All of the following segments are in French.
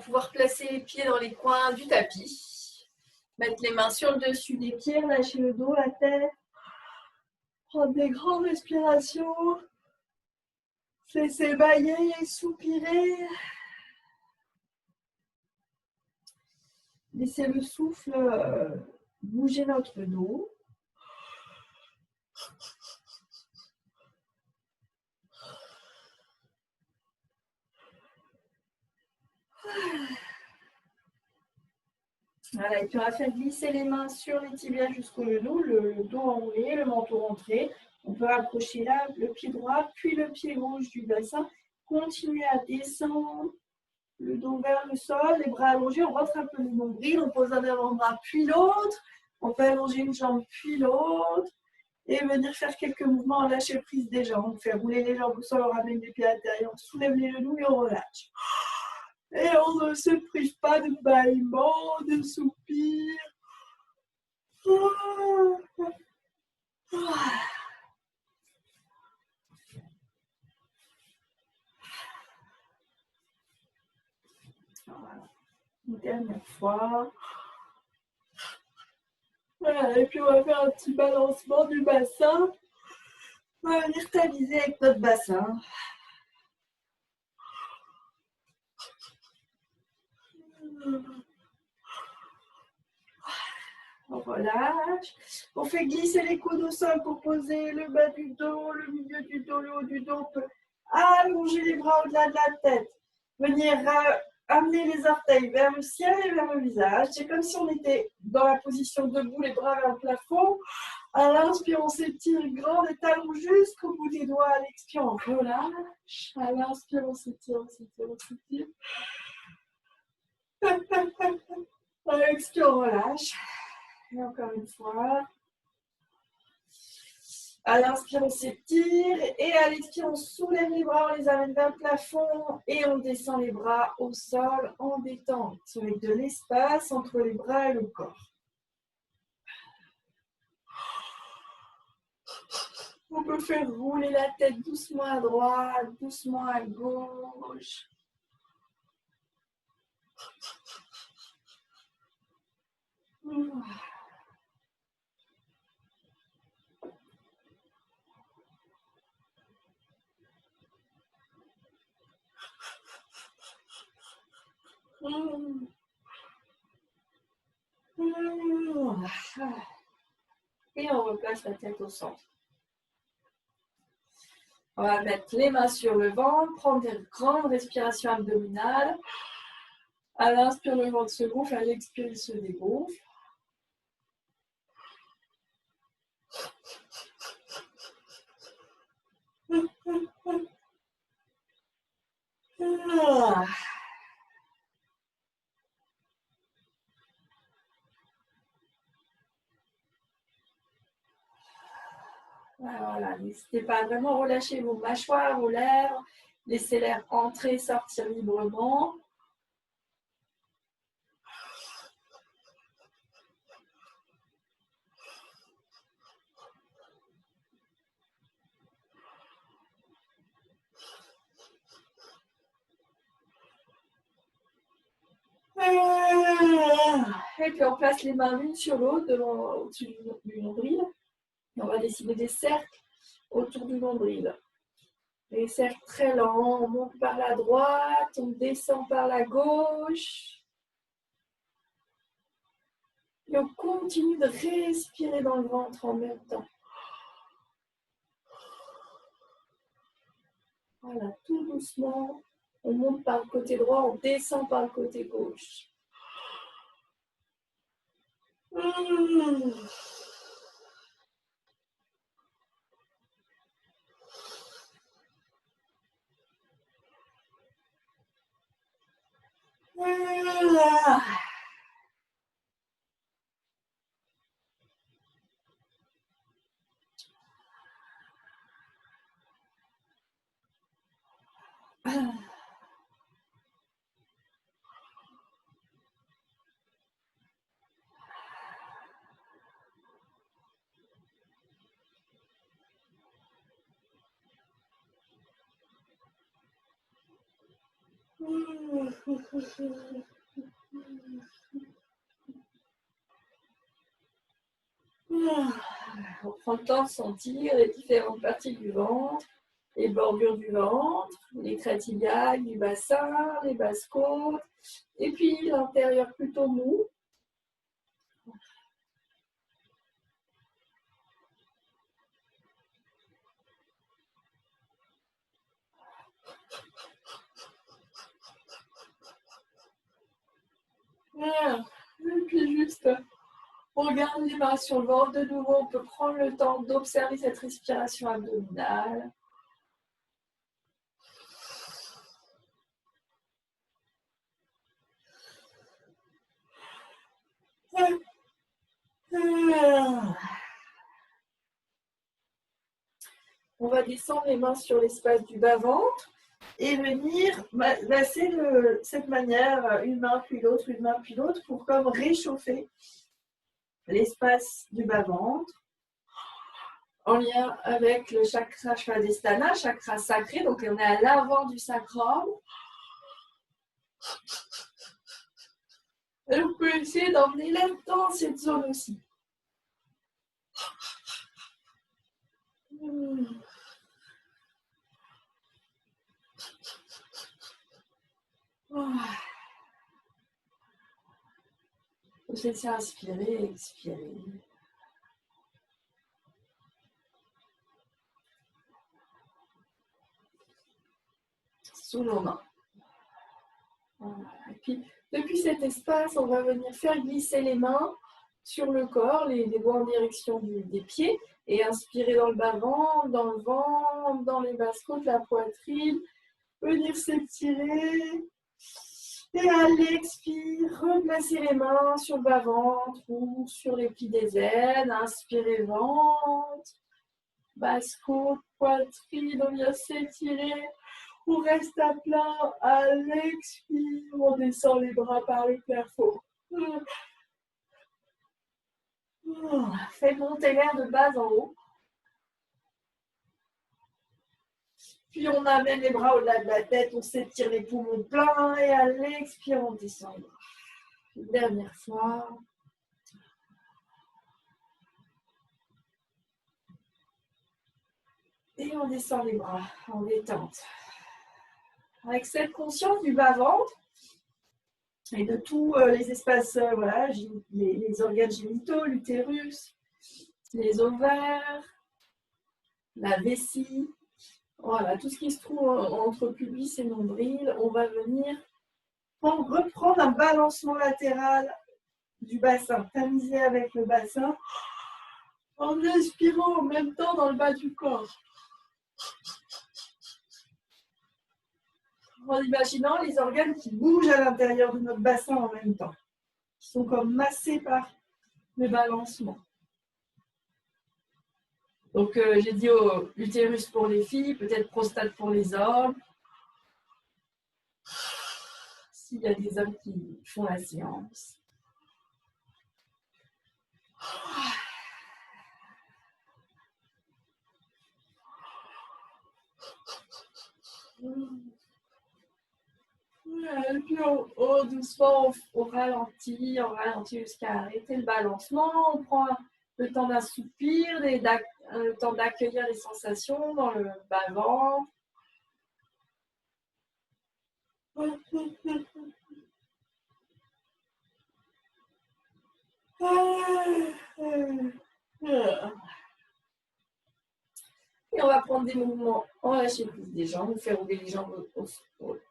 pouvoir placer les pieds dans les coins du tapis. Mettre les mains sur le dessus des pieds, lâcher le dos, la tête. Prendre des grandes respirations. Se laisser bailler, soupirer. Laisser le souffle bouger notre dos. Voilà, et puis on va faire glisser les mains sur les tibias jusqu'au genou, le dos enroulé, le menton rentré. On peut accrocher là le pied droit, puis le pied gauche du bassin. Continuer à descendre, le dos vers le sol, les bras allongés. On rentre un peu le nombril, on pose un avant-bras, puis l'autre. On peut allonger une jambe, puis l'autre. Et venir faire quelques mouvements en lâcher prise des jambes. On fait rouler les jambes au sol, on ramène les pieds à l'intérieur, on soulève les genoux et on relâche. Et on ne se prive pas de bâillements, de soupirs. Voilà. Une dernière fois. Voilà. Et puis on va faire un petit balancement du bassin. On va venir stabiliser avec notre bassin. On relâche. On fait glisser les coudes au sol pour poser le bas du dos, le milieu du dos, le haut du dos. On peut allonger les bras au-delà de la tête. Venir amener les orteils vers le ciel et vers le visage. C'est comme si on était dans la position debout, les bras vers le plafond. À l'inspire, on s'étire grand, les talons jusqu'au bout des doigts. À l'expire, on relâche. À l'inspire, on s'étire, on s'étire, on s'étire. À l'expire, on relâche. Et encore une fois. À l'inspire, on s'étire. Et à l'expire, on soulève les bras, on les amène vers le plafond. Et on descend les bras au sol en détente. Avec de l'espace entre les bras et le corps. On peut faire rouler la tête doucement à droite, doucement à gauche. Et on replace la tête au centre. On va mettre les mains sur le ventre, prendre des grandes respirations abdominales. À l'inspire, le ventre se gonfle, à l'expire, il se dégonfle. Voilà, n'hésitez pas à vraiment relâcher vos mâchoires, vos lèvres, laissez l'air entrer, sortir librement. Et puis on place les mains l'une sur l'autre au-dessus du nombril. Et on va dessiner des cercles autour du nombril. Des cercles très lents. On monte par la droite, on descend par la gauche. Et on continue de respirer dans le ventre en même temps. Voilà, tout doucement. On monte par le côté droit, on descend par le côté gauche. On prend le temps de sentir les différentes parties du ventre, les bordures du ventre, les crêtes iliaques du bassin, les basses côtes, et puis l'intérieur plutôt mou. Voilà. Et puis juste, on garde les mains sur le ventre. De nouveau, on peut prendre le temps d'observer cette respiration abdominale. On va descendre les mains sur l'espace du bas-ventre et venir masser de cette manière, une main puis l'autre, une main puis l'autre, pour comme réchauffer l'espace du bas-ventre en lien avec le chakra Svadhisthana, chakra sacré. Donc on est à l'avant du sacrum. Et on peut essayer d'emmener l'air dans cette zone aussi. Vous laissez inspirer, expirer. Sous nos mains. Voilà. Et puis, depuis cet espace, on va venir faire glisser les mains sur le corps, les doigts en direction des pieds, et inspirer dans le bas-ventre, dans le ventre, dans les basses côtes, la poitrine, venir s'étirer. Et à l'expire, replacer les mains sur le bas-ventre ou sur les plis des ailes. Inspirez ventre, basse côte, poitrine, on vient s'étirer. On reste à plat, à l'expire, on descend les bras par le plafond. Faites monter l'air de bas en haut. Puis on amène les bras au-delà de la tête, on s'étire les poumons pleins et à l'expire, on descend les bras. Une dernière fois. Et on descend les bras en détente. Avec cette conscience du bas-ventre et de tous les espaces, voilà, les organes génitaux, l'utérus, les ovaires, la vessie, voilà, tout ce qui se trouve entre pubis et nombril, on va venir reprendre un balancement latéral du bassin, tamiser avec le bassin, en inspirant en même temps dans le bas du corps. En imaginant les organes qui bougent à l'intérieur de notre bassin en même temps, qui sont comme massés par le balancement. Donc, j'ai dit utérus pour les filles, peut-être prostate pour les hommes. S'il y a des hommes qui font la séance. Et puis, doucement, on ralentit jusqu'à arrêter le balancement. On prend le temps d'un soupir, le temps d'accueillir les sensations dans le bas-ventre. Et on va prendre des mouvements en lâcher prise des jambes, faire rouler les jambes,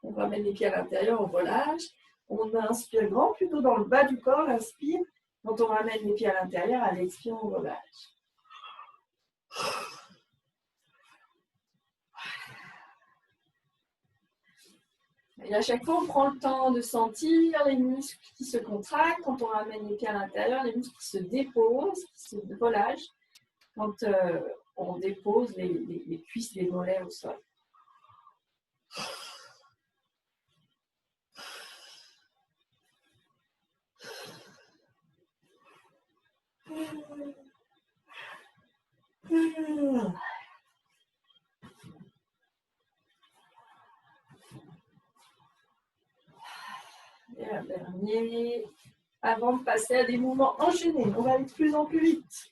on ramène les pieds à l'intérieur, on relâche. On inspire grand, plutôt dans le bas du corps, inspire. Quand on ramène les pieds à l'intérieur, à l'expire, on relâche. Et à chaque fois, on prend le temps de sentir les muscles qui se contractent. Quand on ramène les pieds à l'intérieur, les muscles qui se déposent, qui se relâchent. Quand on dépose les cuisses, les mollets au sol. Et un dernier, avant de passer à des mouvements enchaînés. On va aller de plus en plus vite.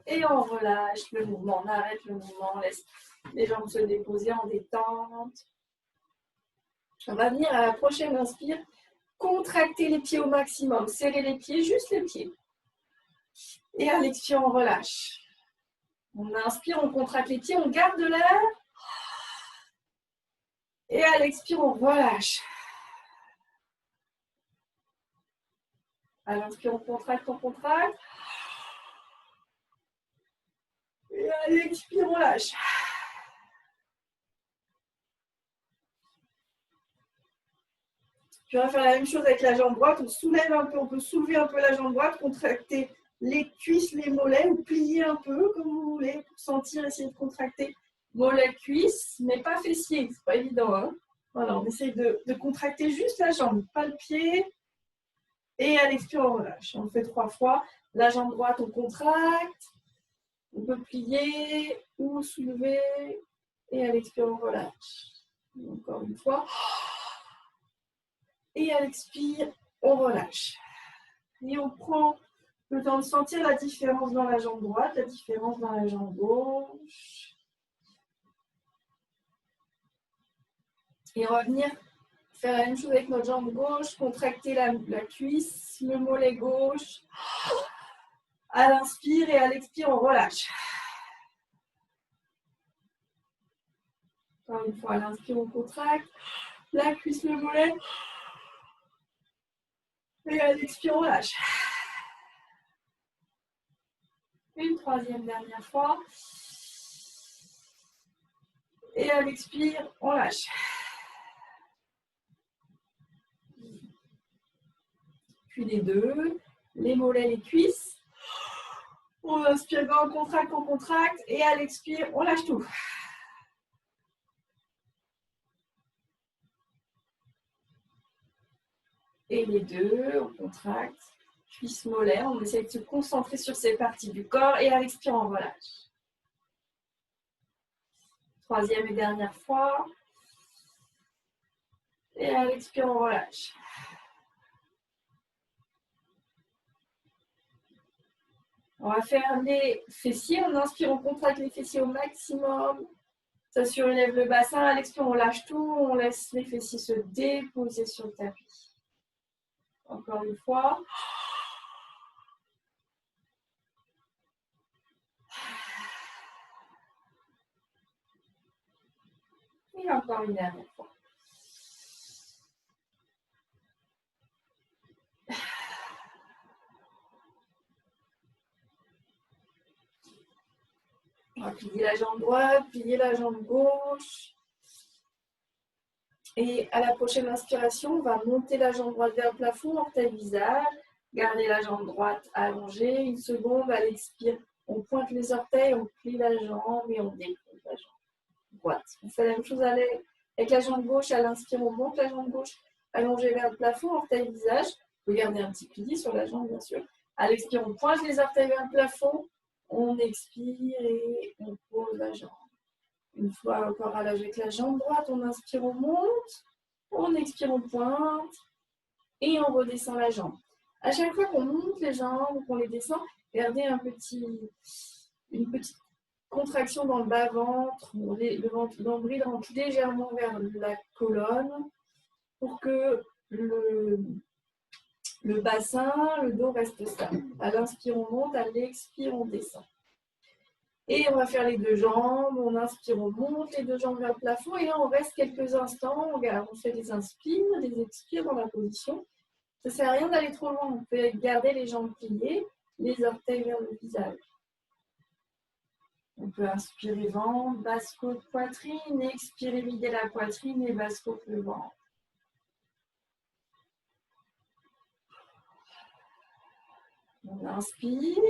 Et on relâche le mouvement, on arrête le mouvement, on laisse les jambes se déposer en détente. On va venir à la prochaine inspire, contracter les pieds au maximum, serrer les pieds, juste les pieds. Et à l'expire, on relâche. On inspire, on contracte les pieds, on garde l'air. Et à l'expire, on relâche. À l'inspire, on contracte, on contracte. Et à l'expire, on lâche. Puis on va faire la même chose avec la jambe droite. On soulève un peu, on peut soulever un peu la jambe droite, contracter les cuisses, les mollets, ou plier un peu, comme vous voulez, pour sentir, essayer de contracter mollets, cuisses, mais pas fessiers, c'est pas évident. Hein. Voilà, on essaye de contracter juste la jambe, pas le pied. Et à l'expire, on relâche. On le fait 3 fois. La jambe droite, on contracte. On peut plier ou soulever. Et à l'expire, on relâche. Encore une fois. Et à l'expire, on relâche. Et on prend le temps de sentir la différence dans la jambe droite, la différence dans la jambe gauche. Et on va venir faire la même chose avec notre jambe gauche, contracter la cuisse, le mollet gauche. À l'inspire et à l'expire, on relâche. Encore une fois, à l'inspire, on contracte la cuisse, le mollet. Et à l'expire, on lâche. Une troisième dernière fois. Et à l'expire, on lâche. Puis les deux, les mollets, les cuisses. On inspire, on contracte. Et à l'expire, on lâche tout. Et les deux, on contracte. Cuisse, mollet. On essaie de se concentrer sur ces parties du corps. Et à l'expire, on relâche. Troisième et dernière fois. Et à l'expire, on relâche. On va faire les fessiers. On inspire, on contracte les fessiers au maximum. Ça surélève le bassin. À l'expire, on lâche tout. On laisse les fessiers se déposer sur le tapis. Encore une fois. Et encore une dernière fois. On va plier la jambe droite, plier la jambe gauche. Et à la prochaine inspiration, on va monter la jambe droite vers le plafond, orteil visage. Garder la jambe droite allongée. Une seconde, à l'expire, on pointe les orteils, on plie la jambe et on dépose la jambe droite. On fait la même chose avec la jambe gauche. À l'inspire, on monte la jambe gauche allongée vers le plafond, orteil visage. Vous pouvez garder un petit pli sur la jambe, bien sûr. À l'expire, on pointe les orteils vers le plafond. On expire et on pose la jambe. Une fois encore à l'âge avec la jambe droite, on inspire, on monte. On expire, on pointe. Et on redescend la jambe. À chaque fois qu'on monte les jambes, qu'on les descend, gardez une petite contraction dans le bas-ventre. Le nombril rentre légèrement vers la colonne pour que le bassin, le dos reste stable. À l'inspire, on monte. À l'expire, on descend. Et on va faire les deux jambes. On inspire, on monte les deux jambes vers le plafond. Et là, on reste quelques instants. On fait des inspires, des expires dans la position. Ça ne sert à rien d'aller trop loin. On peut garder les jambes pliées, les orteils vers le visage. On peut inspirer ventre, basse côte, poitrine. Expirer, vider la poitrine et basse côte, le ventre. On inspire.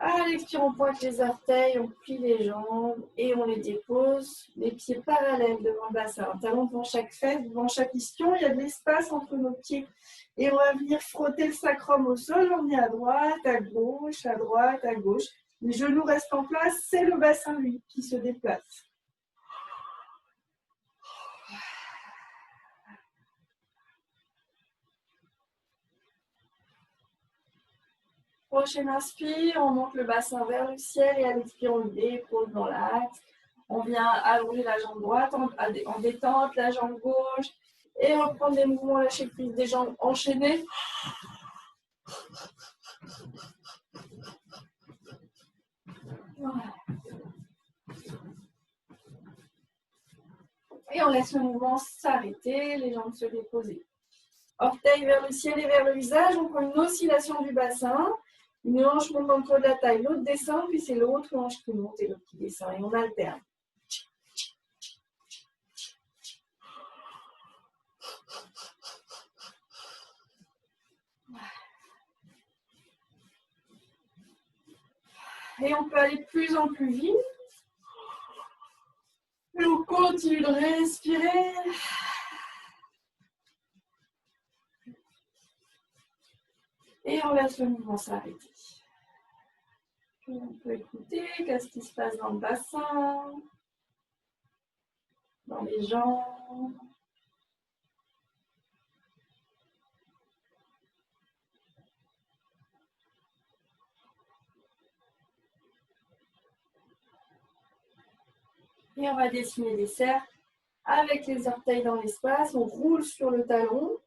À l'expire, on pointe les orteils, on plie les jambes et on les dépose. Les pieds parallèles devant le bassin. Un talon devant chaque fesse, devant chaque ischion. Il y a de l'espace entre nos pieds. Et on va venir frotter le sacrum au sol. On est à droite, à gauche, à droite, à gauche. Les genoux restent en place, c'est le bassin, lui, qui se déplace. Prochaine inspire, on monte le bassin vers le ciel et à l'expire, on le dépose dans l'axe. On vient allonger la jambe droite en détente, la jambe gauche et reprendre des mouvements lâcher prise des jambes enchaînées. Voilà. Et on laisse le mouvement s'arrêter, les jambes se déposer. Orteils vers le ciel et vers le visage, on prend une oscillation du bassin. Une hanche monte dans le creux de la taille, l'autre descend, puis c'est l'autre hanche qui monte et l'autre qui descend. Et on alterne. Et on peut aller de plus en plus vite. Et on continue de respirer. Et on laisse le mouvement s'arrêter. On peut écouter qu'est-ce qui se passe dans le bassin, dans les jambes. Et on va dessiner des cercles avec les orteils dans l'espace. On roule sur le talon.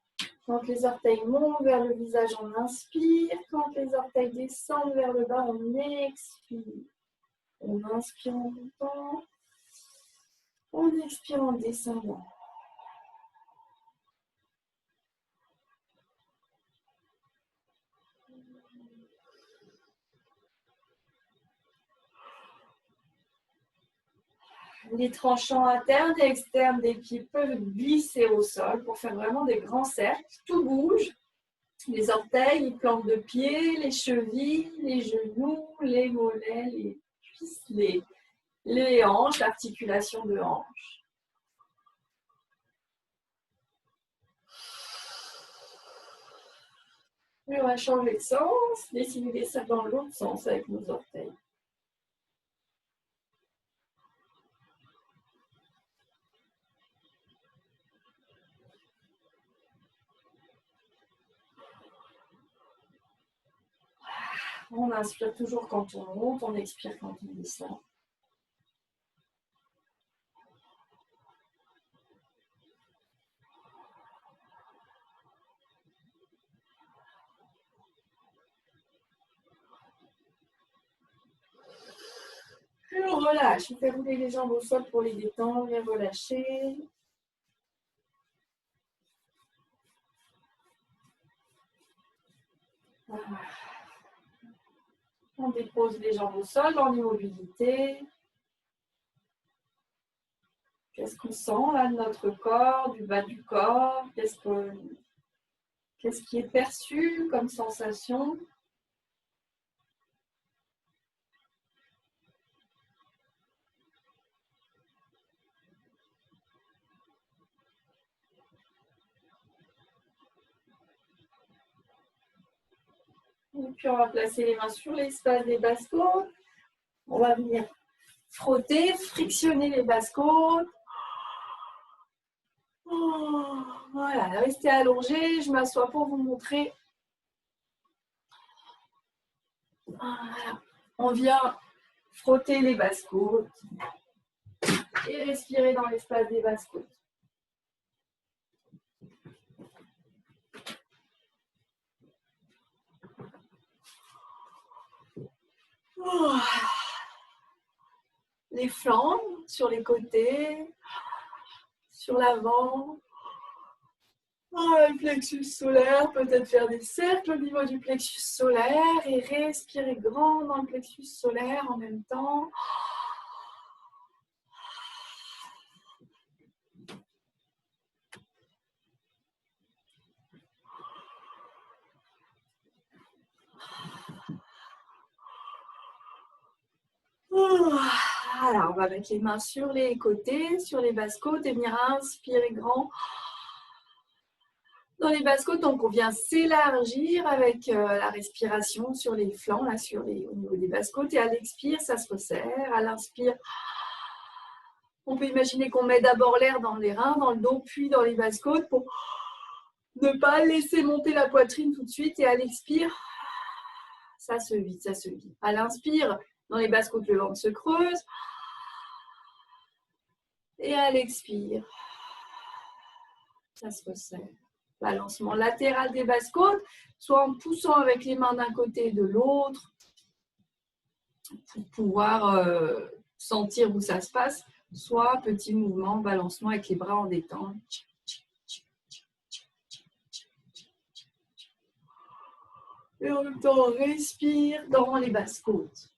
Quand les orteils montent vers le visage, on inspire. Quand les orteils descendent vers le bas, on expire. On inspire en montant. On expire en descendant. Les tranchants internes et externes des pieds peuvent glisser au sol pour faire vraiment des grands cercles. Tout bouge. Les orteils, les plantes de pied, les chevilles, les genoux, les mollets, les cuisses, les hanches, l'articulation de hanche. Et on va changer de sens, dessiner ça dans l'autre sens avec nos orteils. On inspire toujours quand on monte, on expire quand on descend. Puis on relâche, on fait rouler les jambes au sol pour les détendre et relâcher. On dépose les jambes au sol dans l'immobilité. Qu'est-ce qu'on sent là de notre corps, du bas du corps? Qu'est-ce qui est perçu comme sensation? Et puis on va placer les mains sur l'espace des basses-côtes. On va venir frotter, frictionner les basses-côtes. Voilà, restez allongé. Je m'assois pour vous montrer. Voilà. On vient frotter les basses-côtes et respirer dans l'espace des basses-côtes. Les flancs sur les côtés, sur l'avant. Le plexus solaire, peut-être faire des cercles au niveau du plexus solaire et respirer grand dans le plexus solaire en même temps. Alors, on va mettre les mains sur les côtés, sur les basses-côtes et venir inspirer grand Dans les basses-côtes, donc on vient s'élargir avec la respiration sur les flancs, là, au niveau des basses-côtes. Et à l'expire, ça se resserre. À l'inspire, on peut imaginer qu'on met d'abord l'air dans les reins, dans le dos, puis dans les basses-côtes pour ne pas laisser monter la poitrine tout de suite. Et à l'expire, ça se vide, ça se vide. À l'inspire, dans les basses-côtes, le ventre se creuse. Et à l'expire, ça se resserre. Balancement latéral des basses-côtes, soit en poussant avec les mains d'un côté et de l'autre pour pouvoir sentir où ça se passe, soit petit mouvement, balancement avec les bras en détente. Et en même temps, on respire dans les basses-côtes.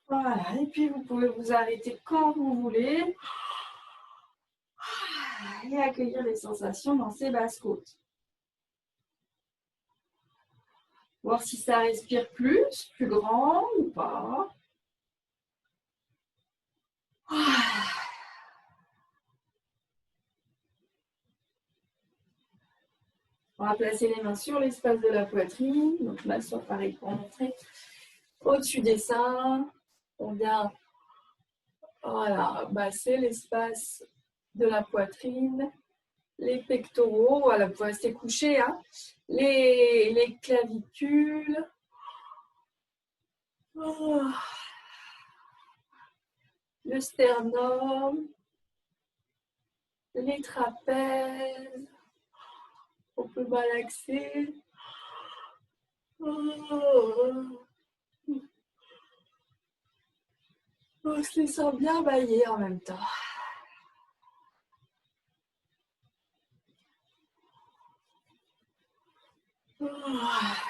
Voilà, et puis vous pouvez vous arrêter quand vous voulez et accueillir les sensations dans ces basses-côtes. Voir si ça respire plus grand ou pas. On va placer les mains sur l'espace de la poitrine. Donc là, soit pareil pour montrer. Au-dessus des seins, on vient masser l'espace de la poitrine, les pectoraux, voilà, vous pouvez rester couché, hein, les clavicules, le sternum, les trapèzes, on peut malaxer. On se les sent bien bailler en même temps.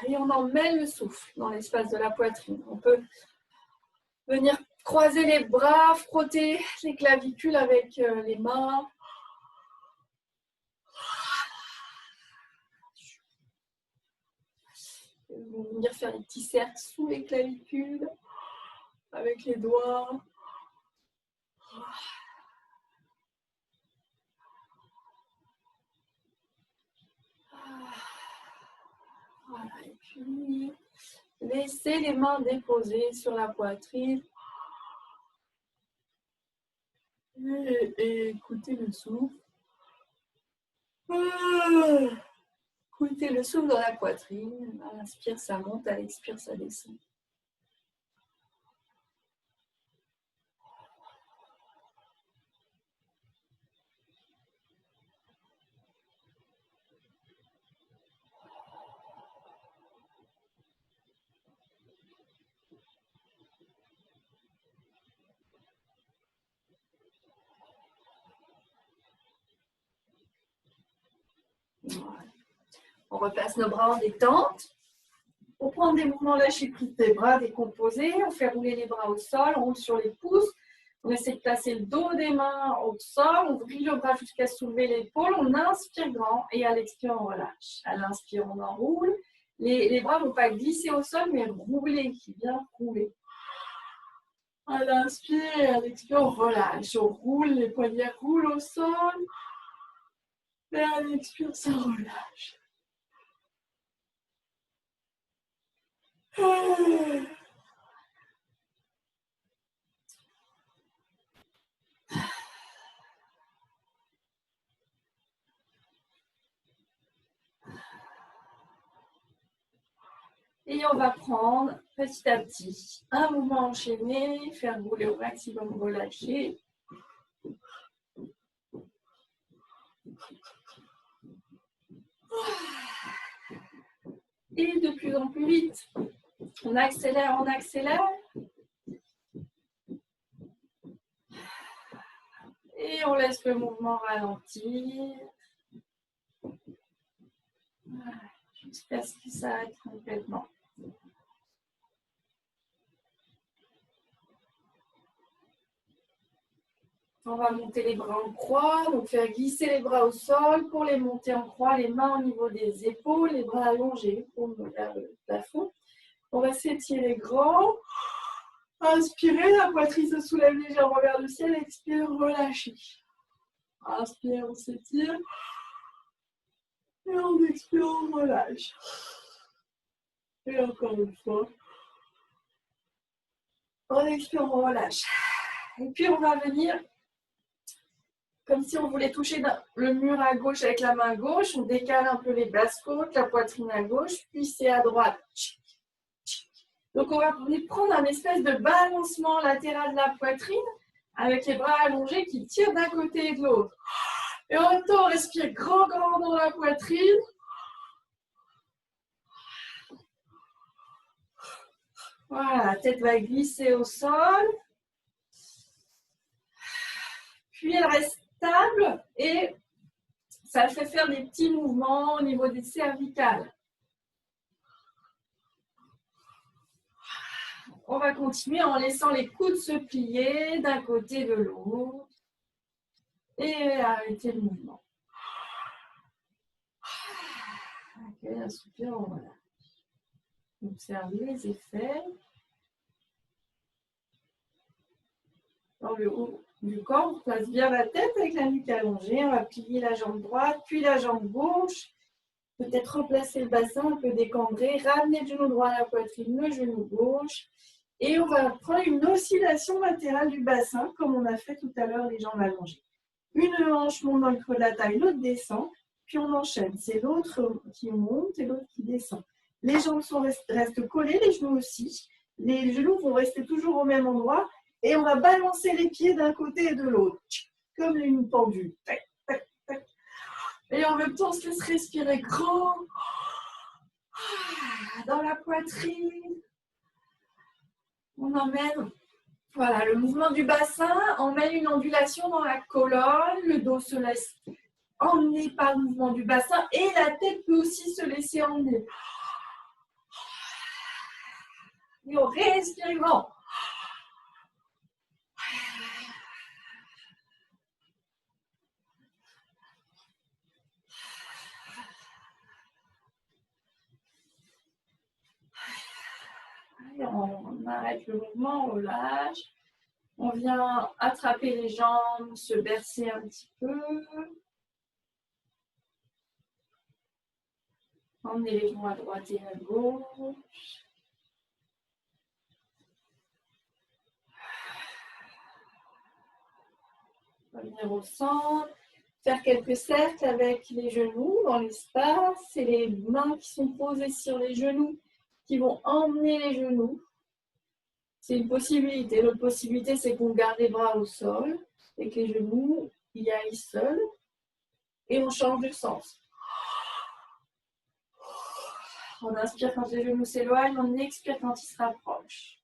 Et on emmène le souffle dans l'espace de la poitrine. On peut venir croiser les bras, frotter les clavicules avec les mains. Venir faire des petits cercles sous les clavicules avec les doigts. Voilà, et puis laissez les mains déposées sur la poitrine. Et écoutez le souffle. Écoutez le souffle dans la poitrine. À l'inspire, ça monte. À l'expire, ça descend. Voilà. On repasse nos bras en détente. On prend des mouvements lâcher prise des bras décomposés. On fait rouler les bras au sol. On roule sur les pouces. On essaie de placer le dos des mains au sol. On vrille le bras jusqu'à soulever l'épaule. On inspire grand et à l'expire, on relâche. À l'inspire, on enroule. Les bras ne vont pas glisser au sol, mais rouler, bien rouler. À l'inspire et à l'expire, on relâche. On roule, les poignets roulent au sol. Et à l'expire, ça relâche. Et on va prendre petit à petit un mouvement enchaîné, faire rouler au maximum, relâcher. Et de plus en plus vite. On accélère, on accélère. Et on laisse le mouvement ralentir. Jusqu'à ce qu'il s'arrête complètement. On va monter les bras en croix, donc faire glisser les bras au sol pour les monter en croix, les mains au niveau des épaules, les bras allongés pour vers le plafond. On va s'étirer grand. Inspirez, la poitrine se soulève légèrement vers le ciel. Expire, relâchez. Inspire, on s'étire. Et on expire, on relâche. Et encore une fois. On expire, on relâche. Et puis on va venir comme si on voulait toucher le mur à gauche avec la main gauche. On décale un peu les basses-côtes, la poitrine à gauche, puis c'est à droite. Donc on va prendre un espèce de balancement latéral de la poitrine avec les bras allongés qui tirent d'un côté et de l'autre. Et en même temps, on respire grand dans la poitrine. Voilà, la tête va glisser au sol. Puis elle reste stable et ça fait faire des petits mouvements au niveau des cervicales. On va continuer en laissant les coudes se plier d'un côté et de l'autre. Et arrêter le mouvement. Ok, un soupir, voilà. Observez les effets. Dans le haut du corps, on place bien la tête avec la nuque allongée. On va plier la jambe droite, puis la jambe gauche. Peut-être replacer le bassin, un peu décambré. Ramener le genou droit à la poitrine, le genou gauche. Et on va prendre une oscillation latérale du bassin, comme on a fait tout à l'heure, les jambes allongées. Une hanche monte dans le creux de la taille, l'autre descend, puis on enchaîne. C'est l'autre qui monte et l'autre qui descend. Les jambes restent collées, les genoux aussi. Les genoux vont rester toujours au même endroit et on va balancer les pieds d'un côté et de l'autre, comme une pendule. Tac, tac, tac. Et en même temps, on se laisse respirer grand dans la poitrine. On emmène. Voilà, le mouvement du bassin emmène une ondulation dans la colonne, le dos se laisse emmener par le mouvement du bassin et la tête peut aussi se laisser emmener. Et on respire grand. Et on arrête le mouvement, on relâche. On vient attraper les jambes, se bercer un petit peu. Emmener les genoux à droite et à gauche. Revenir au centre. Faire quelques cercles avec les genoux dans l'espace. C'est les mains qui sont posées sur les genoux qui vont emmener les genoux. C'est une possibilité. L'autre possibilité, c'est qu'on garde les bras au sol et que les genoux y aillent seuls. Et on change de sens. On inspire quand les genoux s'éloignent, on expire quand ils se rapprochent.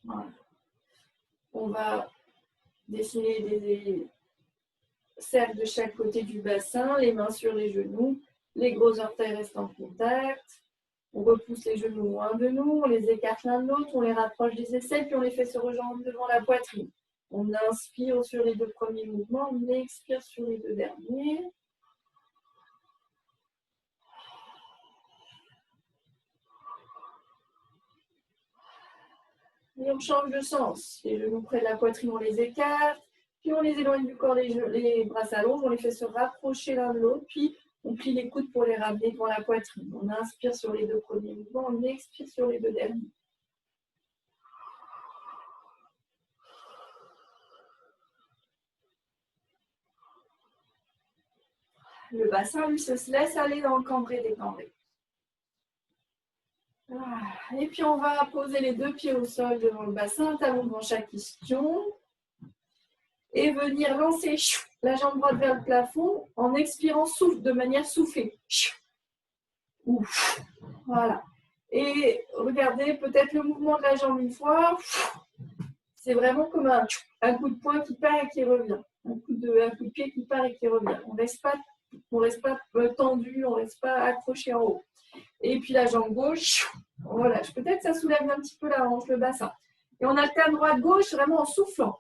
Voilà. On va dessiner des cercles de chaque côté du bassin, les mains sur les genoux, les gros orteils restent en contact. On repousse les genoux loin de nous, on les écarte l'un de l'autre, on les rapproche des aisselles, puis on les fait se rejoindre devant la poitrine. On inspire sur les deux premiers mouvements, on expire sur les deux derniers. Et on change de sens. Les genoux près de la poitrine, on les écarte, puis on les éloigne du corps, les bras s'allongent, on les fait se rapprocher l'un de l'autre, puis on plie les coudes pour les ramener devant la poitrine. On inspire sur les deux premiers mouvements, on expire sur les deux derniers. Le bassin, lui, se laisse aller dans le cambré-décambré. Et puis, on va poser les deux pieds au sol devant le bassin, talon devant chaque ischion. Et venir lancer la jambe droite vers le plafond en expirant souffle, de manière soufflée. Ouf. Voilà. Et regardez peut-être le mouvement de la jambe une fois. C'est vraiment comme un coup de poing qui part et qui revient. Un coup de pied qui part et qui revient. On ne reste pas tendu, on ne reste pas accroché en haut. Et puis la jambe gauche, on relâche. Peut-être ça soulève un petit peu la hanche, le bassin. Et on alterne droite-gauche vraiment en soufflant.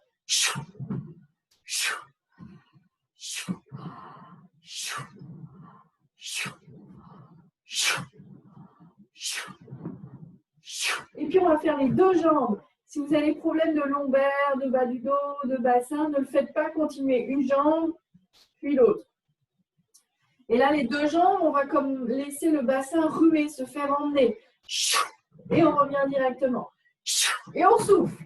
puis, on va faire les deux jambes. Si vous avez des problèmes de lombaire, de bas du dos, de bassin, ne le faites pas. Continuez une jambe, puis l'autre. Et là, les deux jambes, on va comme laisser le bassin ruer, se faire emmener. Et on revient directement. Et on souffle.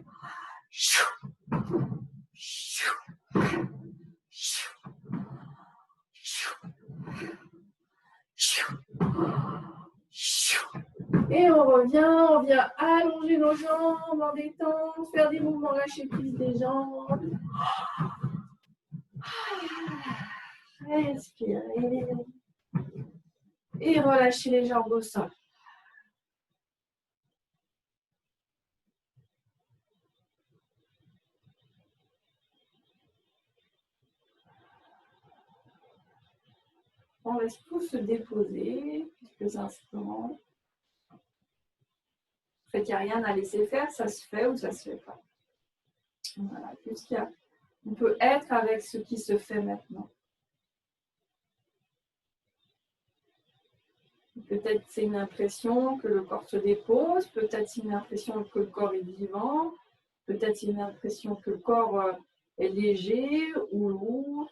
Et on vient allonger nos jambes en détente, faire des mouvements lâcher prise des jambes. Respirez. Et relâchez les jambes au sol. On laisse tout se déposer quelques instants. En fait, il n'y a rien à laisser faire, ça se fait ou ça ne se fait pas. Voilà, on peut être avec ce qui se fait maintenant. Peut-être c'est une impression que le corps se dépose, peut-être c'est une impression que le corps est vivant, peut-être c'est une impression que le corps est léger ou lourd.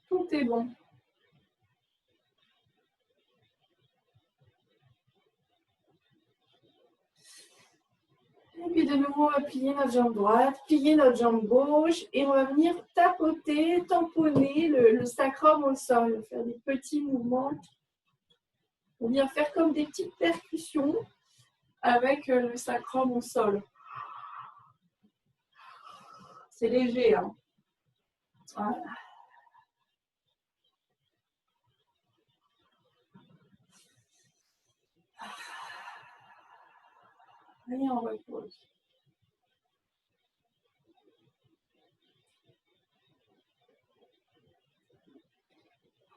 Tout est bon. Et puis de nouveau, on va plier notre jambe droite, plier notre jambe gauche et on va venir tapoter, tamponner le sacrum au sol, faire des petits mouvements. On vient faire comme des petites percussions avec le sacrum au sol. C'est léger, hein. Voilà. Et on repose.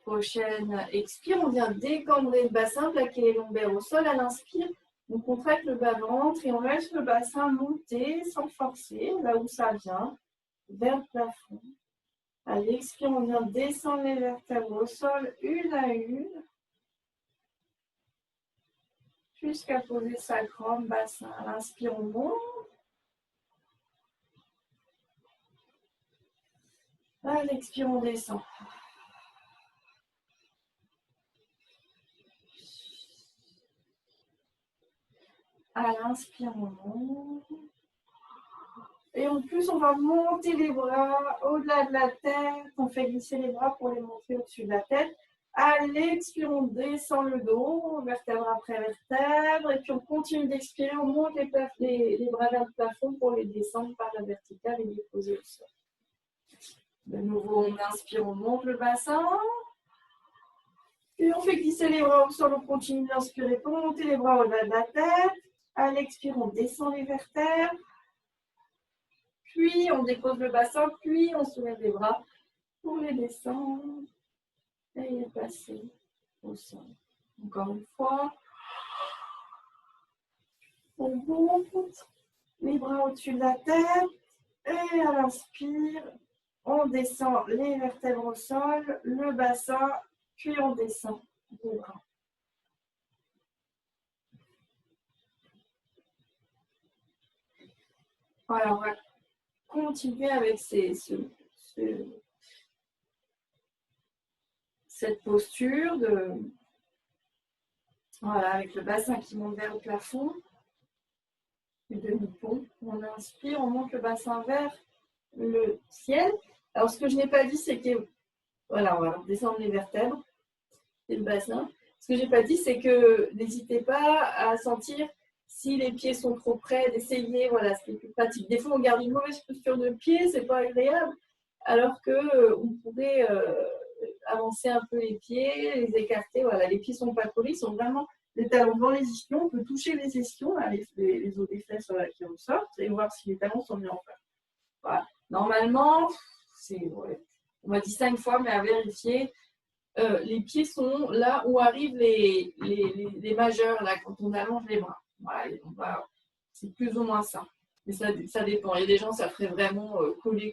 Prochaine expire, on vient décambrer le bassin, plaquer les lombaires au sol. À l'inspire, on contracte le bas-ventre et on laisse le bassin monter sans forcer, là où ça vient, vers le plafond. À l'expire, on vient descendre les vertèbres au sol une à une, jusqu'à poser sacrum, bassin. À l'inspire, on monte. À l'expire, on descend. À l'inspire, on monte. Et en plus, on va monter les bras au-delà de la tête. On fait glisser les bras pour les monter au-dessus de la tête. À l'expire, on descend le dos, vertèbre après vertèbre. Et puis, on continue d'expirer. On monte les bras vers le plafond pour les descendre par la verticale et les poser au sol. De nouveau, on inspire, on monte le bassin. Et on fait glisser les bras au sol. On continue d'inspirer pour monter les bras au-delà de la tête. À l'expire, on descend les vertèbres. Puis, on dépose le bassin, puis on soulève les bras pour les descendre et les passer au sol. Encore une fois, on monte les bras au-dessus de la tête et à l'inspire, on descend les vertèbres au sol, le bassin, puis on descend les bras. Voilà, on va continuer avec cette posture voilà, avec le bassin qui monte vers le plafond, le demi-pont. On inspire, on monte le bassin vers le ciel. Alors, ce que je n'ai pas dit, c'est que, voilà, on va descendre les vertèbres et le bassin. Ce que je n'ai pas dit, c'est que n'hésitez pas à sentir si les pieds sont trop près, d'essayer, voilà, c'est plus pratique. Des fois, on garde une mauvaise posture de pied, c'est pas agréable, alors que on pourrait avancer un peu les pieds, les écarter. Voilà, les pieds sont pas collés, ils sont vraiment les talons devant les ischions. On peut toucher les ischions, là, les os des fesses qui ressortent, et voir si les talons sont bien en place. Voilà. Normalement, on m'a dit 5 fois, mais à vérifier. Les pieds sont là où arrivent les majeurs, là, quand on allonge les bras. Voilà, c'est plus ou moins ça. Mais ça dépend. Il y a des gens, ça ferait vraiment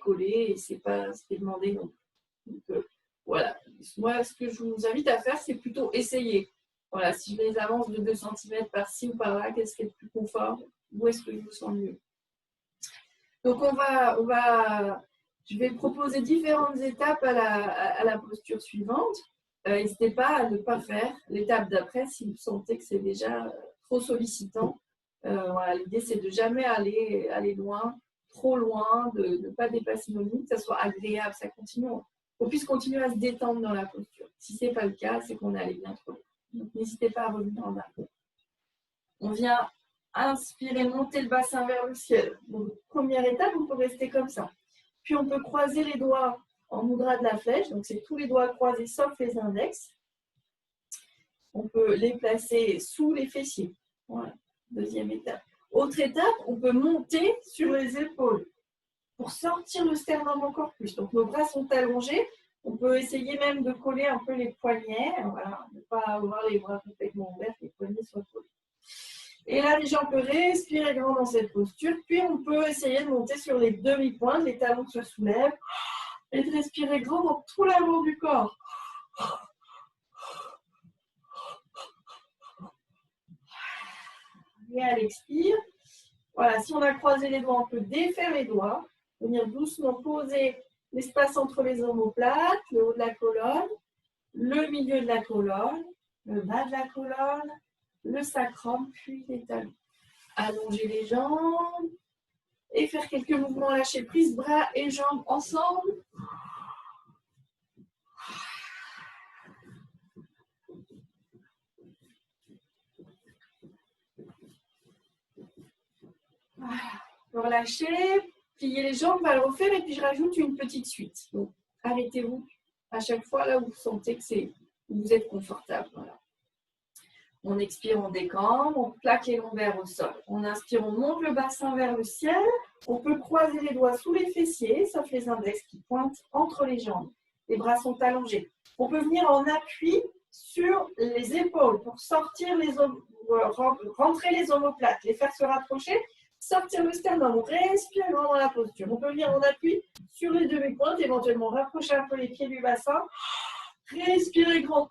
coller, et c'est pas ce qui est demandé non plus. Donc, voilà. Moi, ce que je vous invite à faire, c'est plutôt essayer. Voilà, si je les avance de 2 cm par-ci ou par-là, qu'est-ce qui est le plus confort? Où est-ce que je me sens mieux? Donc, je vais proposer différentes étapes à la posture suivante. N'hésitez pas à ne pas faire l'étape d'après si vous sentez que c'est déjà trop sollicitant. Voilà, l'idée, c'est de jamais aller loin, trop loin, de ne pas dépasser nos limites, que ça soit agréable, ça continue. Qu'on puisse continuer à se détendre dans la posture. Si ce n'est pas le cas, c'est qu'on est allé bien trop loin. Donc, n'hésitez pas à revenir en arrière. On vient inspirer, monter le bassin vers le ciel. Donc, première étape, on peut rester comme ça. Puis, on peut croiser les doigts en mudra de la flèche. Donc, c'est tous les doigts croisés sauf les index. On peut les placer sous les fessiers. Voilà, deuxième étape. Autre étape, on peut monter sur les épaules pour sortir le sternum encore plus. Donc, nos bras sont allongés. On peut essayer même de coller un peu les poignets. Voilà, ne pas avoir les bras complètement ouverts, les poignets soient collés. Et là, déjà, on peut respirer grand dans cette posture. Puis, on peut essayer de monter sur les demi-pointes, les talons se soulèvent. Et de respirer grand dans tout l'avant du corps. Et à l'expire, voilà, si on a croisé les doigts, on peut défaire les doigts. Venir doucement poser l'espace entre les omoplates, le haut de la colonne, le milieu de la colonne, le bas de la colonne, le sacrum, puis les talons. Allonger les jambes et faire quelques mouvements lâcher prise, bras et jambes ensemble. Voilà. Relâchez, pliez les jambes, on va le refaire et puis je rajoute une petite suite. Donc, arrêtez-vous à chaque fois là où vous sentez que vous êtes confortable. Voilà. On expire, on décambre, on plaque les lombaires au sol. On inspire, on monte le bassin vers le ciel. On peut croiser les doigts sous les fessiers, sauf les index qui pointent entre les jambes. Les bras sont allongés. On peut venir en appui sur les épaules pour sortir rentrer les omoplates, les faire se rapprocher, sortir le sternum. On respire grand dans la posture. On peut venir en appui sur les demi-pointes, éventuellement rapprocher un peu les pieds du bassin. Respirez grand.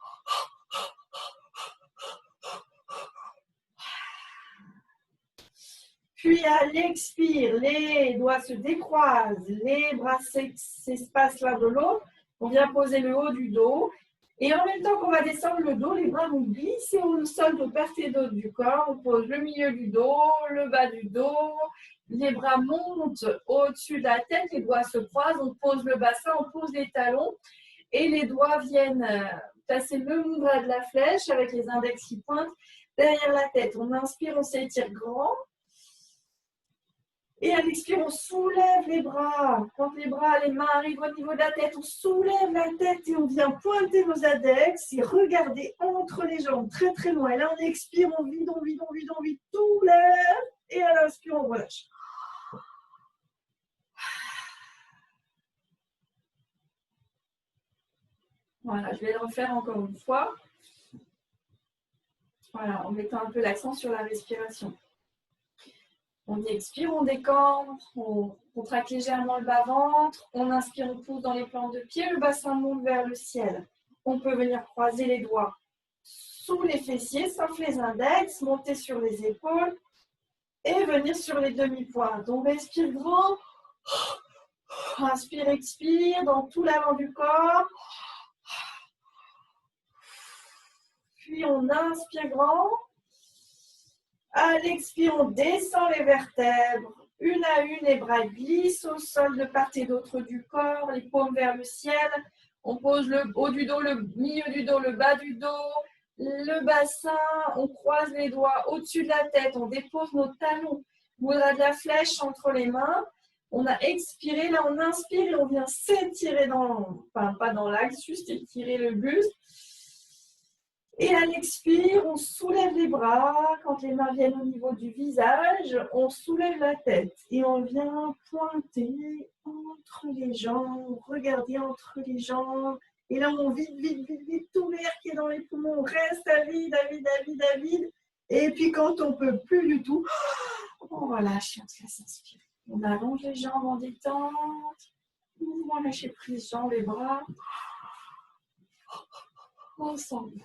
Puis à l'expire, les doigts se décroisent, les bras s'espacent l'un de l'autre. On vient poser le haut du dos. Et en même temps qu'on va descendre le dos, les bras vont glisser au sol de part et d'autre du corps. On pose le milieu du dos, le bas du dos. Les bras montent au-dessus de la tête, les doigts se croisent. On pose le bassin, on pose les talons. Et les doigts viennent placer le mudra de la flèche avec les index qui pointent derrière la tête. On inspire, on s'étire grand. Et à l'expire, on soulève les bras. Quand les mains arrivent au niveau de la tête, on soulève la tête et on vient pointer nos index et regarder entre les jambes, très très loin. Et là, on expire, on vide tout l'air. Et à l'inspire, on relâche. Voilà, je vais le refaire encore une fois. Voilà, en mettant un peu l'accent sur la respiration. On expire, on décambre, on contracte légèrement le bas-ventre, on inspire, on pousse dans les plans de pied, le bassin monte vers le ciel. On peut venir croiser les doigts sous les fessiers, sauf les index, monter sur les épaules et venir sur les demi-pointes. On respire grand, inspire, expire dans tout l'avant du corps. Puis on inspire grand. À l'expire, on descend les vertèbres. Une à une, les bras glissent au sol de part et d'autre du corps, les paumes vers le ciel. On pose le haut du dos, le milieu du dos, le bas du dos, le bassin. On croise les doigts au-dessus de la tête. On dépose nos talons. Mudra de la flèche entre les mains. On a expiré. Là, on inspire et on vient s'étirer pas dans l'axe, juste étirer le buste. Et à l'expire, on soulève les bras. Quand les mains viennent au niveau du visage, on soulève la tête. Et on vient pointer entre les jambes, regarder entre les jambes. Et là, on vide tout l'air qui est dans les poumons. On reste à vide. Et puis, quand on ne peut plus du tout, on relâche et on se laisse inspirer. On allonge les jambes en détente. Mouvement lâcher prise, jambes et bras. Ensemble.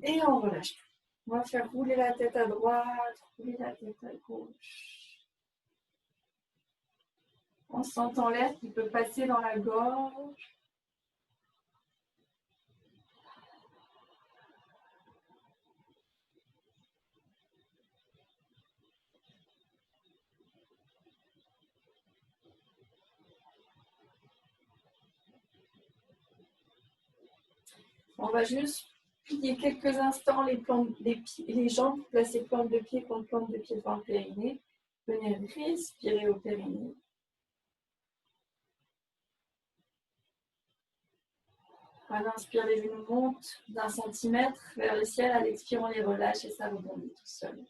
Et on relâche tout. On va faire rouler la tête à droite, rouler la tête à gauche. On sentant l'air qui peut passer dans la gorge. On va juste plier quelques instants les jambes, placer plante de pied contre plante de pied devant le périnée. Venir respirer au périnée. À l'inspire, les genoux montent d'1 centimètre vers le ciel. À l'expire, on les relâche et ça rebondit tout seul.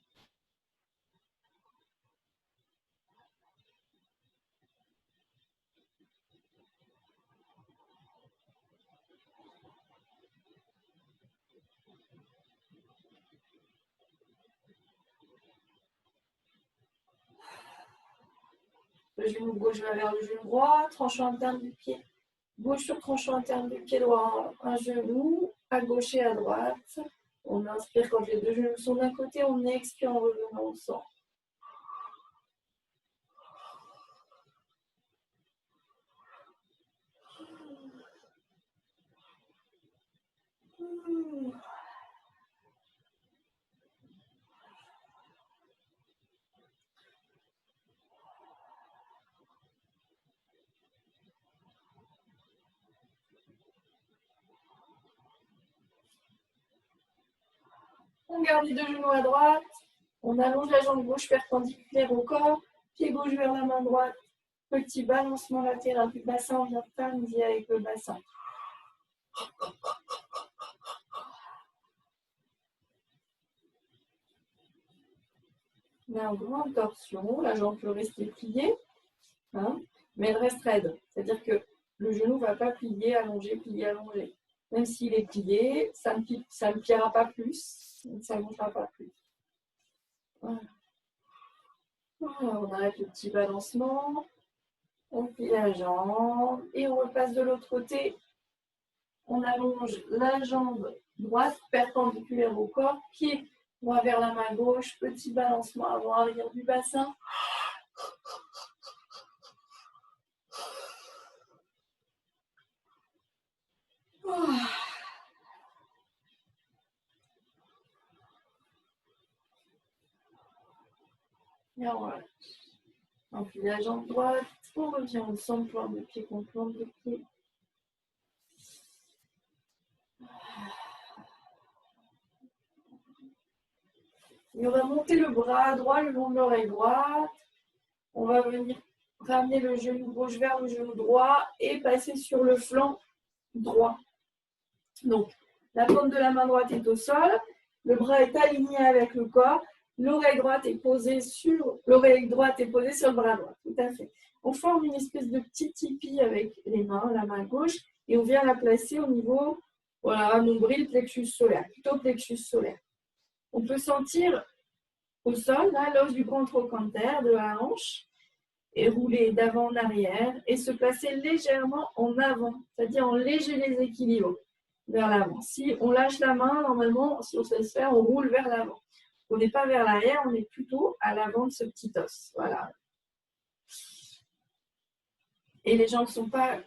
Le genou gauche va vers le genou droit, tranchant interne du pied gauche sur tranchant interne du pied droit, un genou à gauche et à droite. On inspire quand les deux genoux sont d'un côté, on expire en revenant au centre. On garde les deux genoux à droite. On allonge la jambe gauche perpendiculaire au corps. Pied gauche vers la main droite. Petit balancement latéral du bassin. On vient familier avec le bassin. Main en grande torsion. La jambe peut rester pliée. Mais elle reste raide. C'est-à-dire que le genou ne va pas plier, allonger, plier, allonger. Même s'il est plié, ça ne pliera pas plus. Ça ne montera pas plus. Voilà. On arrête le petit balancement. On plie la jambe et on repasse de l'autre côté. On allonge la jambe droite perpendiculaire au corps, pied droit vers la main gauche, petit balancement avant-arrière du bassin. Et voilà. On plie la jambe droite, on revient au centre, plante de pied contre plante de pied. Et on va monter le bras droit le long de l'oreille droite. On va venir ramener le genou gauche vers le genou droit et passer sur le flanc droit. Donc, la paume de la main droite est au sol, le bras est aligné avec le corps, l'oreille droite est posée sur le bras droit. Tout à fait. On forme une espèce de petit tipi avec les mains, la main gauche, et on vient la placer au niveau, voilà, nombril, plexus solaire, plutôt plexus solaire. On peut sentir au sol, là, l'os du grand trochanter de la hanche, et rouler d'avant en arrière, et se placer légèrement en avant, c'est-à-dire en léger déséquilibre vers l'avant. Si on lâche la main, normalement, si on sait se faire, on roule vers l'avant. On n'est pas vers l'arrière, on est plutôt à l'avant de ce petit os. Voilà. Et les jambes ne sont pas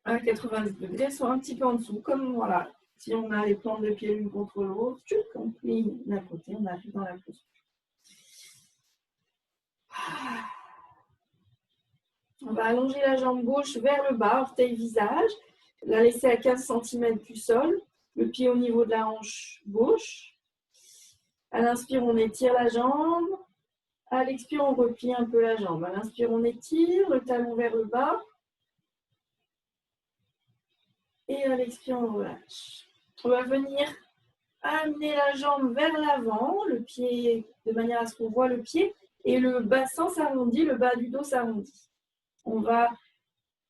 à 90 degrés, sont un petit peu en dessous, comme voilà. Si on a les plantes de pied l'une contre l'autre, on plie d'un côté, on arrive dans la posture. On va allonger la jambe gauche vers le bas, orteil visage, la laisser à 15 cm du sol, le pied au niveau de la hanche gauche. À l'inspire, on étire la jambe. À l'expire, on replie un peu la jambe. À l'inspire, on étire le talon vers le bas. Et à l'expire, on relâche. On va venir amener la jambe vers l'avant, le pied, de manière à ce qu'on voit le pied, et le bassin s'arrondit, le bas du dos s'arrondit. On va,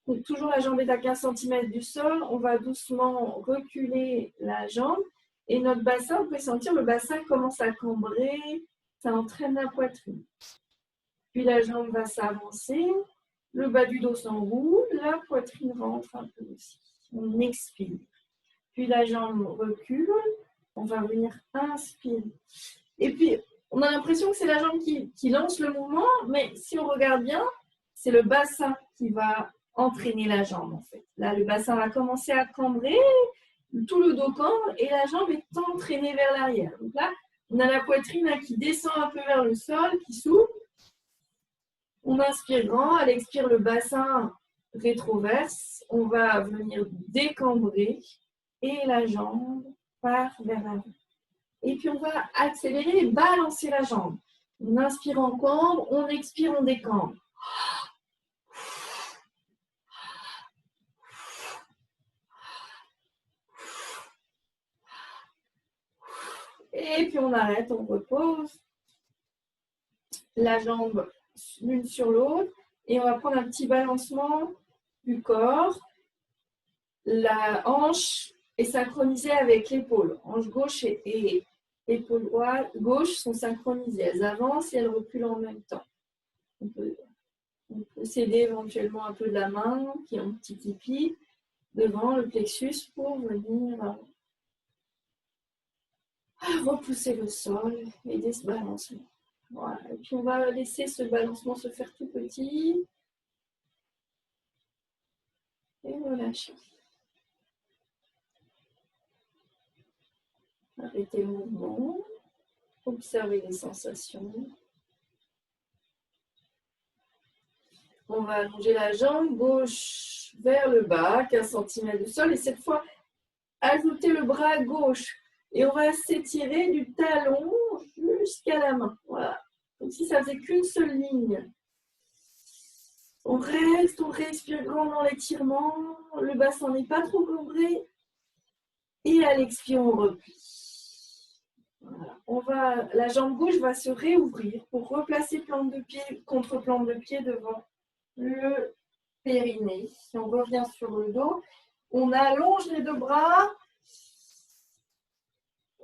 donc toujours la jambe est à 15 cm du sol, on va doucement reculer la jambe, et notre bassin, vous pouvez sentir, le bassin commence à cambrer, ça entraîne la poitrine. Puis la jambe va s'avancer, le bas du dos s'enroule, la poitrine rentre un peu aussi. On expire. puis la jambe recule. On va venir inspirer. Et puis, on a l'impression que c'est la jambe qui lance le mouvement, mais si on regarde bien, c'est le bassin qui va entraîner la jambe en fait. Là, le bassin va commencer à cambrer, tout le dos cambre et la jambe est entraînée vers l'arrière. Donc là, on a la poitrine qui descend un peu vers le sol, qui s'ouvre. On inspire grand, elle expire le bassin rétroverse. On va venir décambrer et la jambe part vers l'avant. Et puis on va accélérer et balancer la jambe. On inspire en cambre, on expire, on décambre. Et puis on arrête, on repose la jambe l'une sur l'autre et on va prendre un petit balancement du corps. La hanche est synchronisée avec l'épaule. Hanche gauche et épaule gauche sont synchronisées. Elles avancent et elles reculent en même temps. On peut s'aider éventuellement un peu de la main qui est un petit tipi devant le plexus pour venir repousser le sol, aider ce balancement. Voilà. Et puis on va laisser ce balancement se faire tout petit. Et relâcher. Arrêtez le mouvement. Observez les sensations. On va allonger la jambe gauche vers le bas, 15 cm du sol. Et cette fois, ajouter le bras gauche. Et on va s'étirer du talon jusqu'à la main. Voilà. Comme si ça faisait qu'une seule ligne. On reste, on respire grand dans l'étirement. Le bassin n'est pas trop cambré. Et à l'expire, on replie. Voilà. La jambe gauche va se réouvrir pour replacer plante de pied contre plante de pied devant le périnée. Si on revient sur le dos, on allonge les deux bras.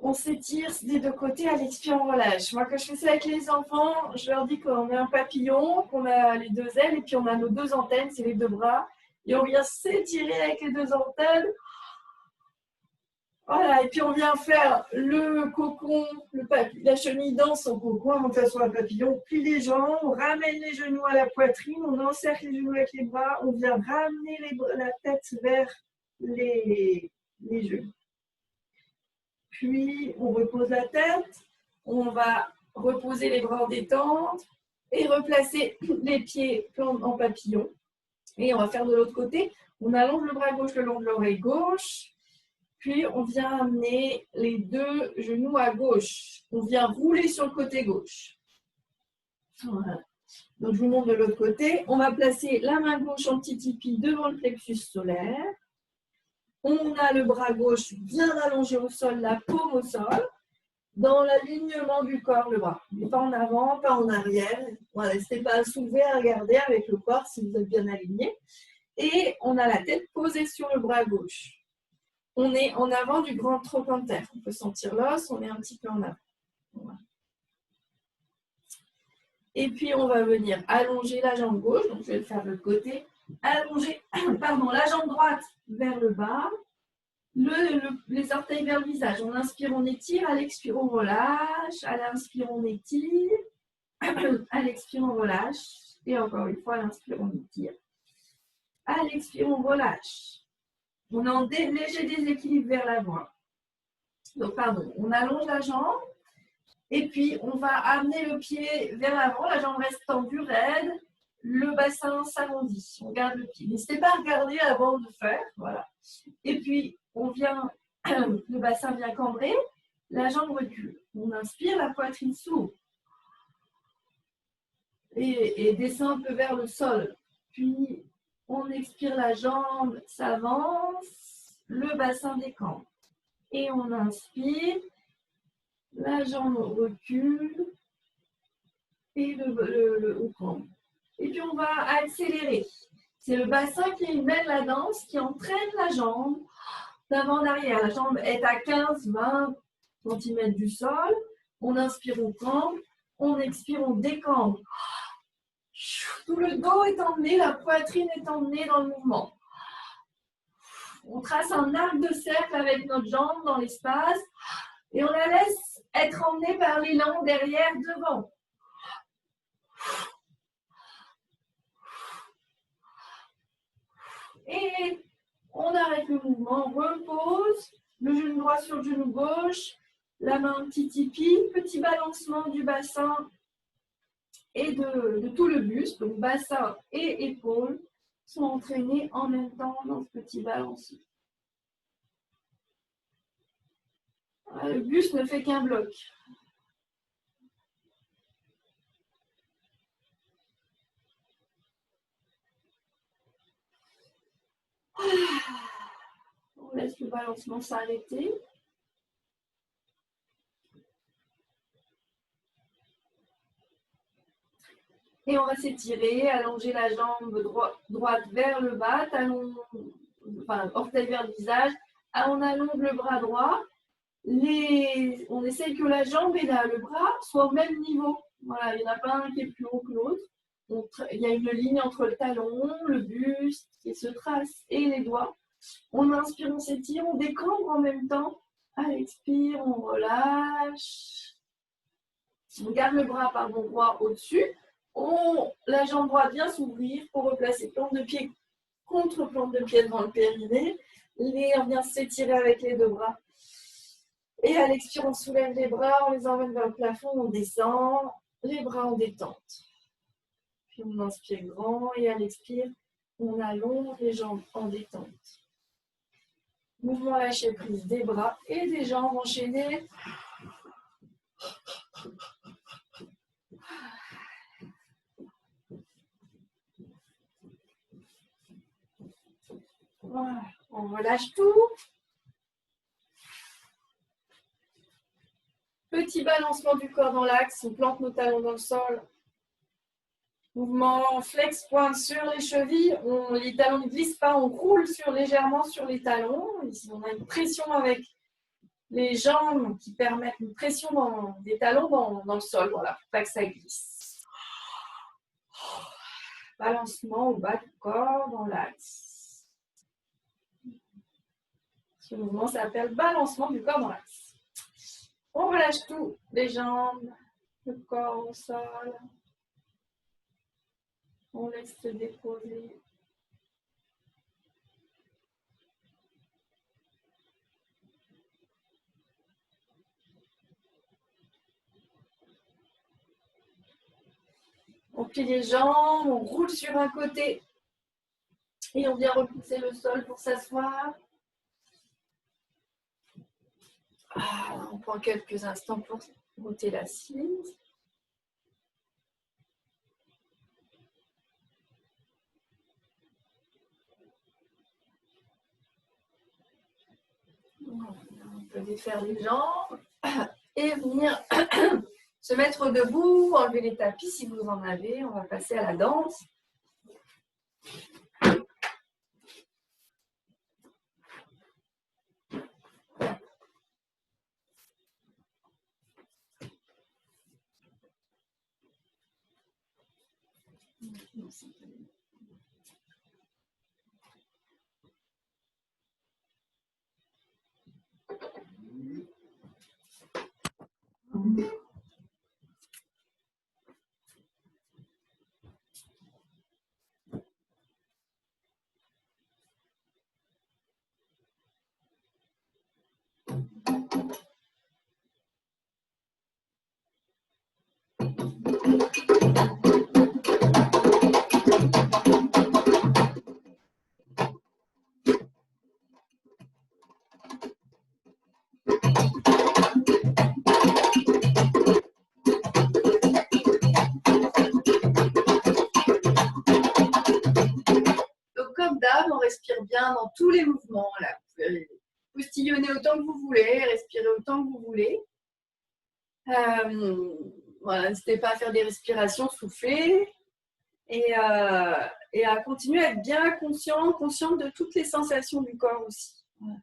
On s'étire des deux côtés, à l'expire, on relâche. Moi, quand je fais ça avec les enfants, je leur dis qu'on a un papillon, qu'on a les deux ailes, et puis on a nos deux antennes, c'est les deux bras. Et on vient s'étirer avec les deux antennes. Voilà, et puis on vient faire le cocon, la chenille dans son cocon, avant que ça soit un papillon. On plie les jambes, on ramène les genoux à la poitrine, on encercle les genoux avec les bras, on vient ramener la tête vers les genoux. Puis, on repose la tête, on va reposer les bras en détente et replacer les pieds en papillon. Et on va faire de l'autre côté. On allonge le bras gauche le long de l'oreille gauche. Puis, on vient amener les deux genoux à gauche. On vient rouler sur le côté gauche. Voilà. Donc, je vous montre de l'autre côté. On va placer la main gauche en petit tipi devant le plexus solaire. On a le bras gauche bien allongé au sol, la paume au sol, dans l'alignement du corps, le bras. Pas en avant, pas en arrière. Voilà, n'hésitez pas à soulever, à regarder avec le corps si vous êtes bien aligné. Et on a la tête posée sur le bras gauche. On est en avant du grand trochanter. On peut sentir l'os, on est un petit peu en avant. Voilà. Et puis, on va venir allonger la jambe gauche. Donc, je vais le faire de l'autre côté. Allonger la jambe droite vers le bas. Les orteils vers le visage. On inspire, on étire. À l'expire, on relâche. À l'inspire, on étire. À l'expire, on relâche. Et encore une fois, à l'inspire, on étire. À l'expire, on relâche. On est en léger déséquilibre vers l'avant. Donc, pardon, on allonge la jambe. Et puis, on va amener le pied vers l'avant. La jambe reste tendue, raide. Le bassin s'arrondit. On garde le pied. N'hésitez pas à regarder avant de faire. Voilà. Et puis, le bassin vient cambrer. La jambe recule. On inspire, la poitrine s'ouvre. Et descend un peu vers le sol. Puis, on expire, la jambe s'avance. Le bassin décambre. Et on inspire. La jambe recule. Et le haut cambre. Et puis, on va accélérer. C'est le bassin qui mène la danse, qui entraîne la jambe d'avant en arrière. La jambe est à 15-20 cm du sol. On inspire, on cambre. On expire, on décambre. Tout le dos est emmené, la poitrine est emmenée dans le mouvement. On trace un arc de cercle avec notre jambe dans l'espace et on la laisse être emmenée par l'élan derrière, devant. Et on arrête le mouvement, on repose, le genou droit sur le genou gauche, la main petit tipi, petit balancement du bassin et de tout le buste, donc bassin et épaules sont entraînés en même temps dans ce petit balancement. Le buste ne fait qu'un bloc. On laisse le balancement s'arrêter. Et on va s'étirer, allonger la jambe droite vers le bas, talon, enfin, orteil vers le visage. On allonge le bras droit. On essaye que la jambe et le bras soient au même niveau. Voilà, il n'y en a pas un qui est plus haut que l'autre. Il y a une ligne entre le talon, le buste qui se trace et les doigts. On inspire, on s'étire, on décambre en même temps. À l'expire, on relâche. On garde le bras droit au-dessus. La jambe droite vient s'ouvrir pour replacer plante de pied contre plante de pied devant le périnée. On vient s'étirer avec les deux bras. Et à l'expire, on soulève les bras, on les emmène vers le plafond, on descend, les bras en détente. Puis on inspire grand et à l'expire, on allonge les jambes en détente. Mouvement lâcher prise des bras et des jambes enchaînées. Voilà. On relâche tout. Petit balancement du corps dans l'axe, on plante nos talons dans le sol. Mouvement flex pointe sur les chevilles, les talons ne glissent pas, on roule légèrement sur les talons. Ici, on a une pression avec les jambes qui permettent une pression des talons dans le sol, voilà, pour pas que ça glisse. Balancement au bas du corps dans l'axe. Ce mouvement s'appelle balancement du corps dans l'axe. On relâche tout, les jambes, le corps au sol. On laisse se déposer. On plie les jambes, on roule sur un côté et on vient repousser le sol pour s'asseoir. On prend quelques instants pour monter l'assise. On peut défaire les jambes et venir se mettre debout, enlever les tapis si vous en avez. On va passer à la danse. On respire bien dans tous les mouvements. Là. Vous pouvez postillonner autant que vous voulez, respirer autant que vous voulez. Voilà, n'hésitez pas à faire des respirations soufflées et à continuer à être bien consciente de toutes les sensations du corps aussi. Voilà.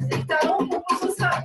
Les talons pour ça.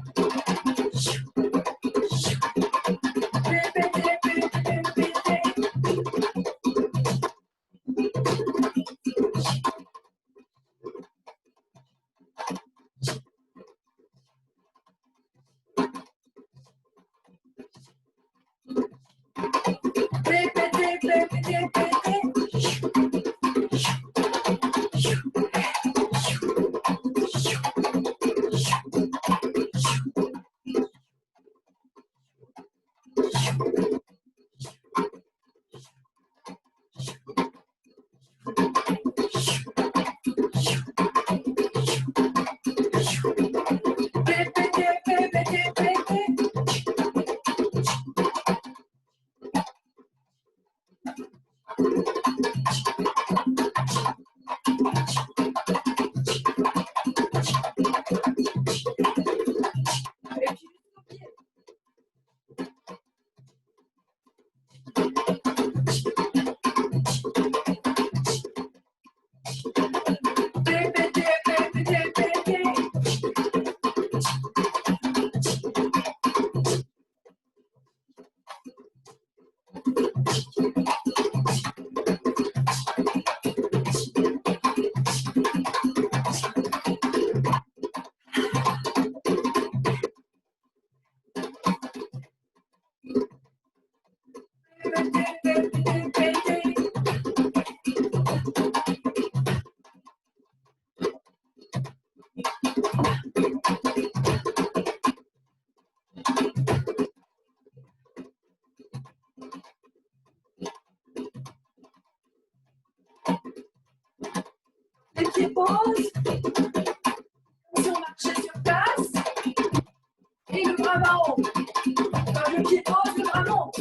Les pieds posent, on marchait sur place, et le bras va en haut. Quand le pied pose, le bras monte.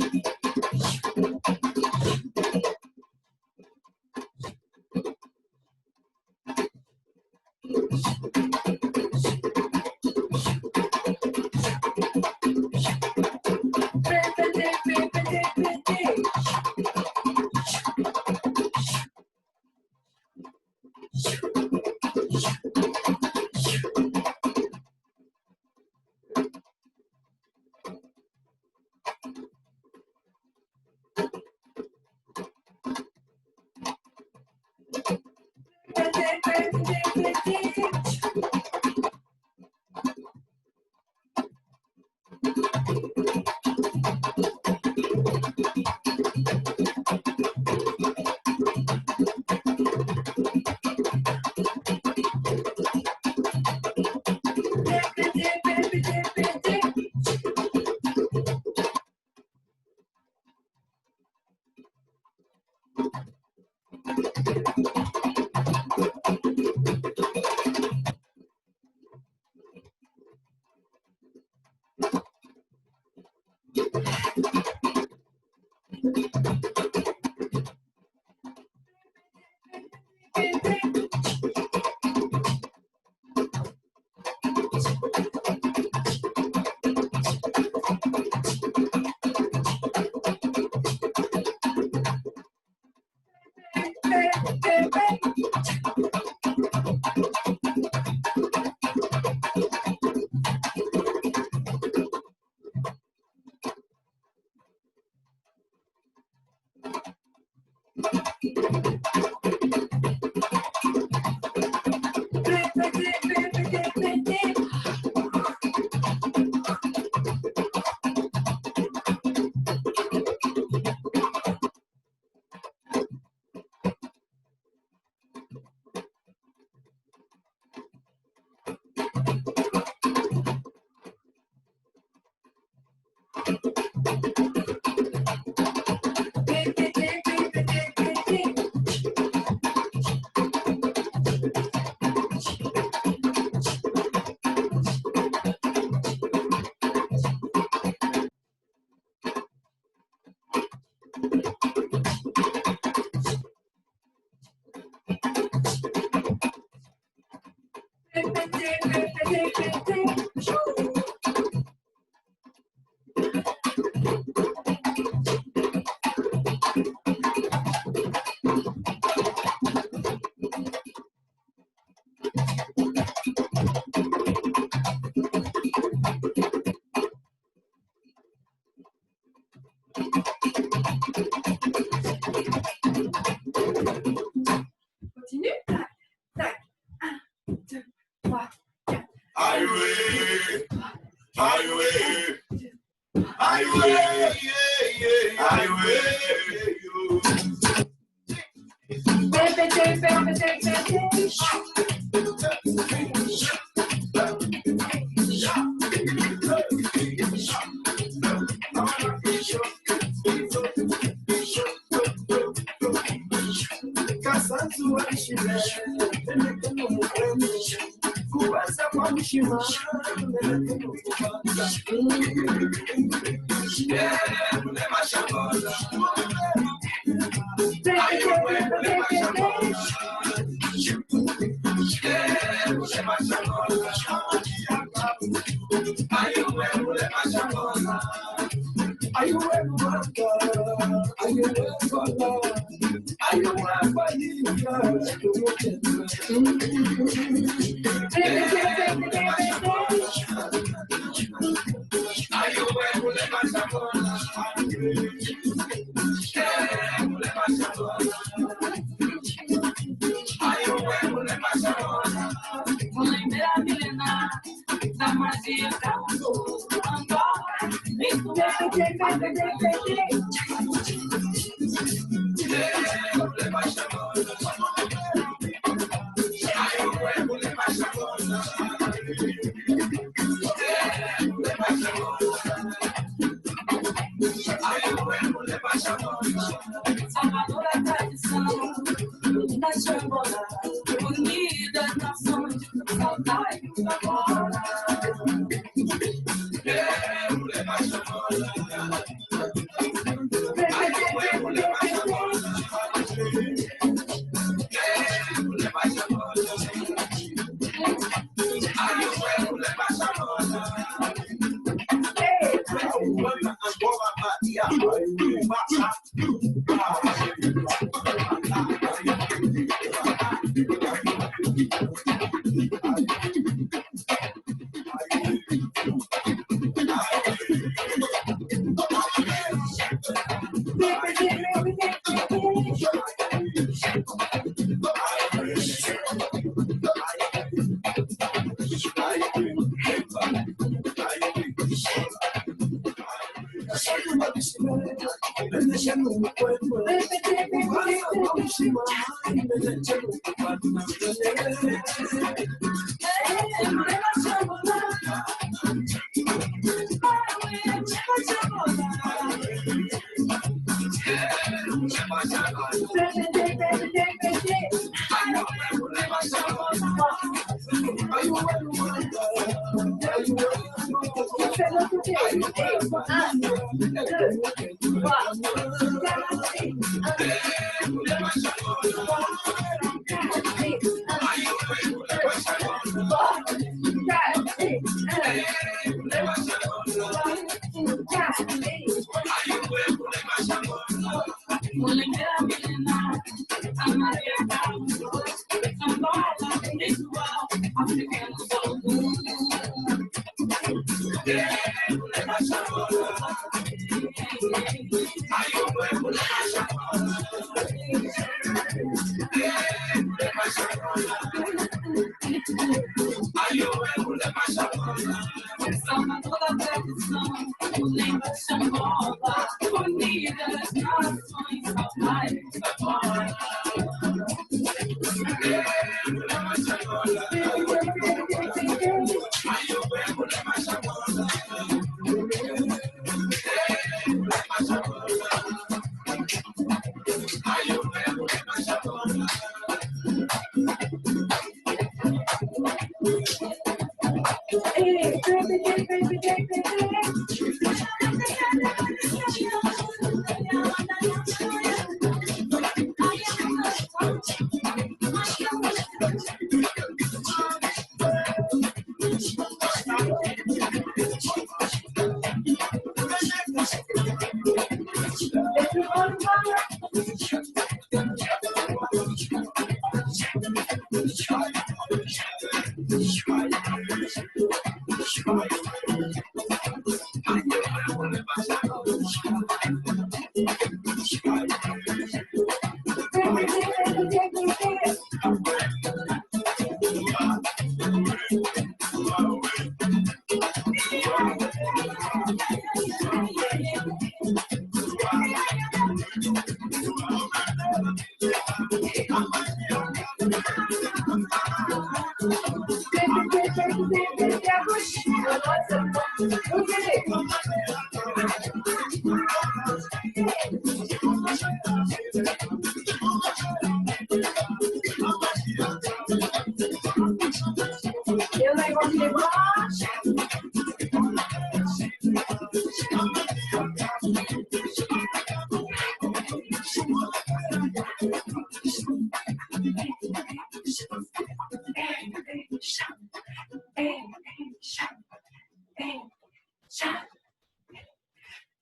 Continue. Tac, tac. 1, 2, 3, 4. Highway, highway, highway, highway.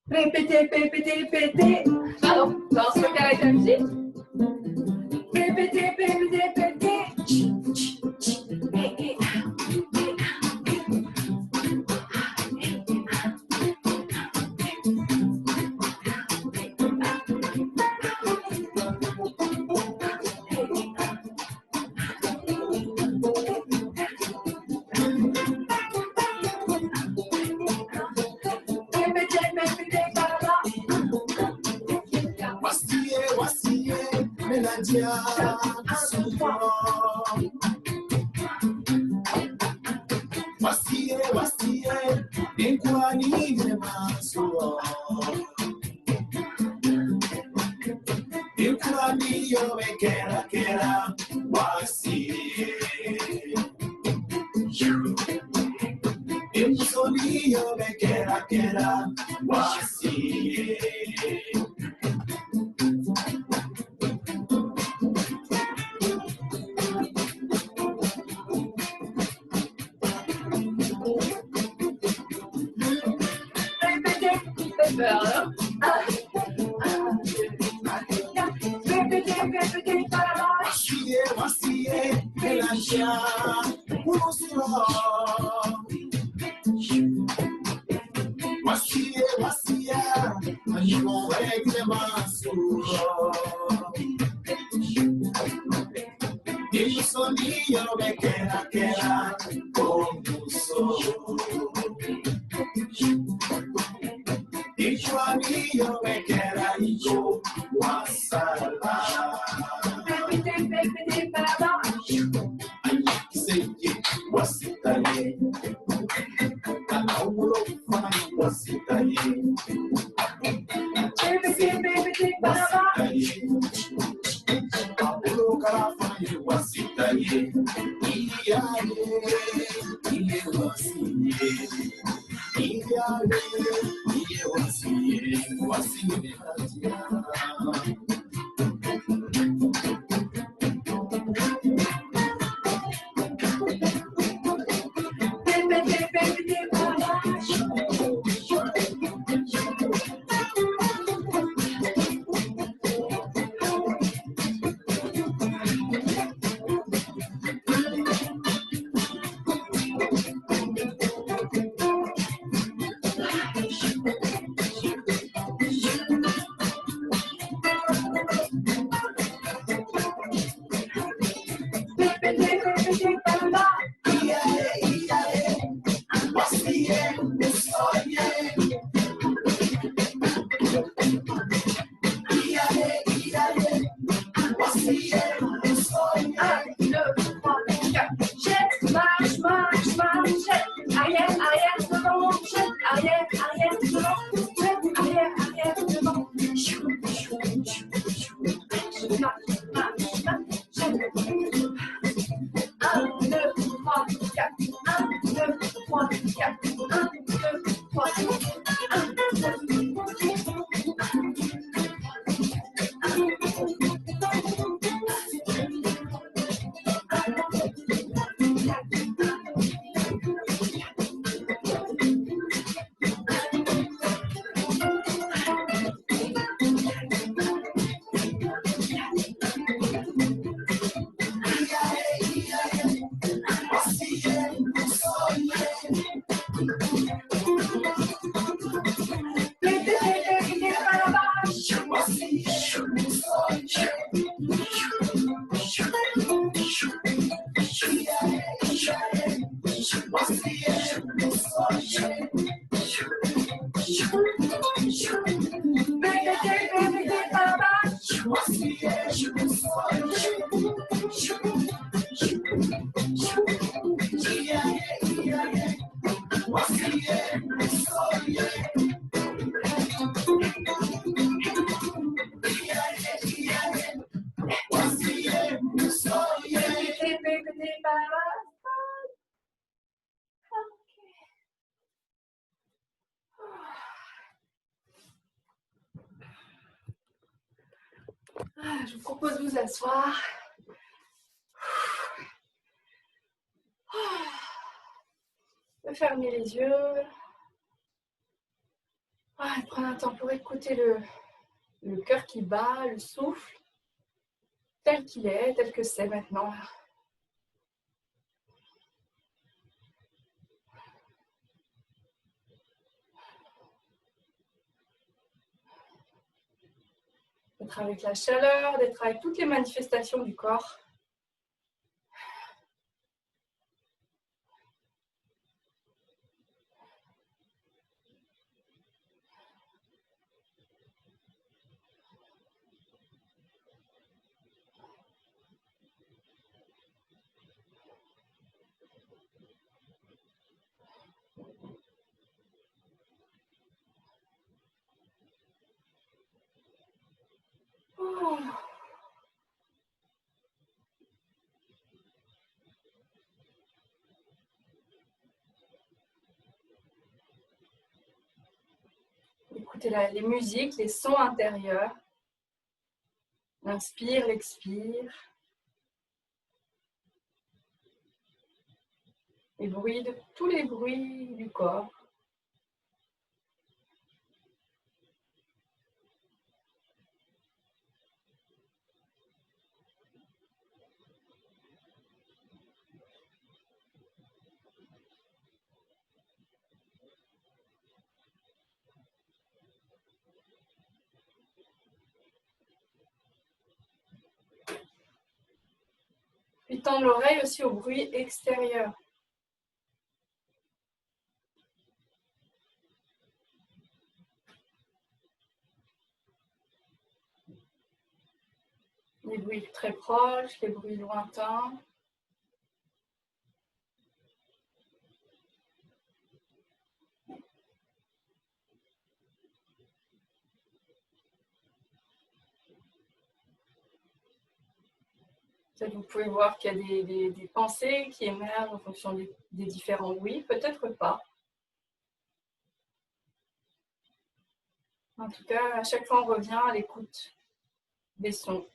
Répétez, répétez, répétez. Pardon, dans ce cas avec la musique. Répétez, répétez, répétez. Je vous propose de vous asseoir. De fermer les yeux. De prendre un temps pour écouter le cœur qui bat, le souffle, tel qu'il est, tel que c'est maintenant. D'être avec la chaleur, d'être avec toutes les manifestations du corps. Écoutez les musiques, les sons intérieurs. L'inspire, l'expire. Les bruits, tous les bruits du corps. Puis tendre l'oreille aussi au bruit extérieur. Les bruits très proches, les bruits lointains. Peut-être vous pouvez voir qu'il y a des pensées qui émergent en fonction des différents bruits, peut-être pas. En tout cas, à chaque fois, on revient à l'écoute des sons.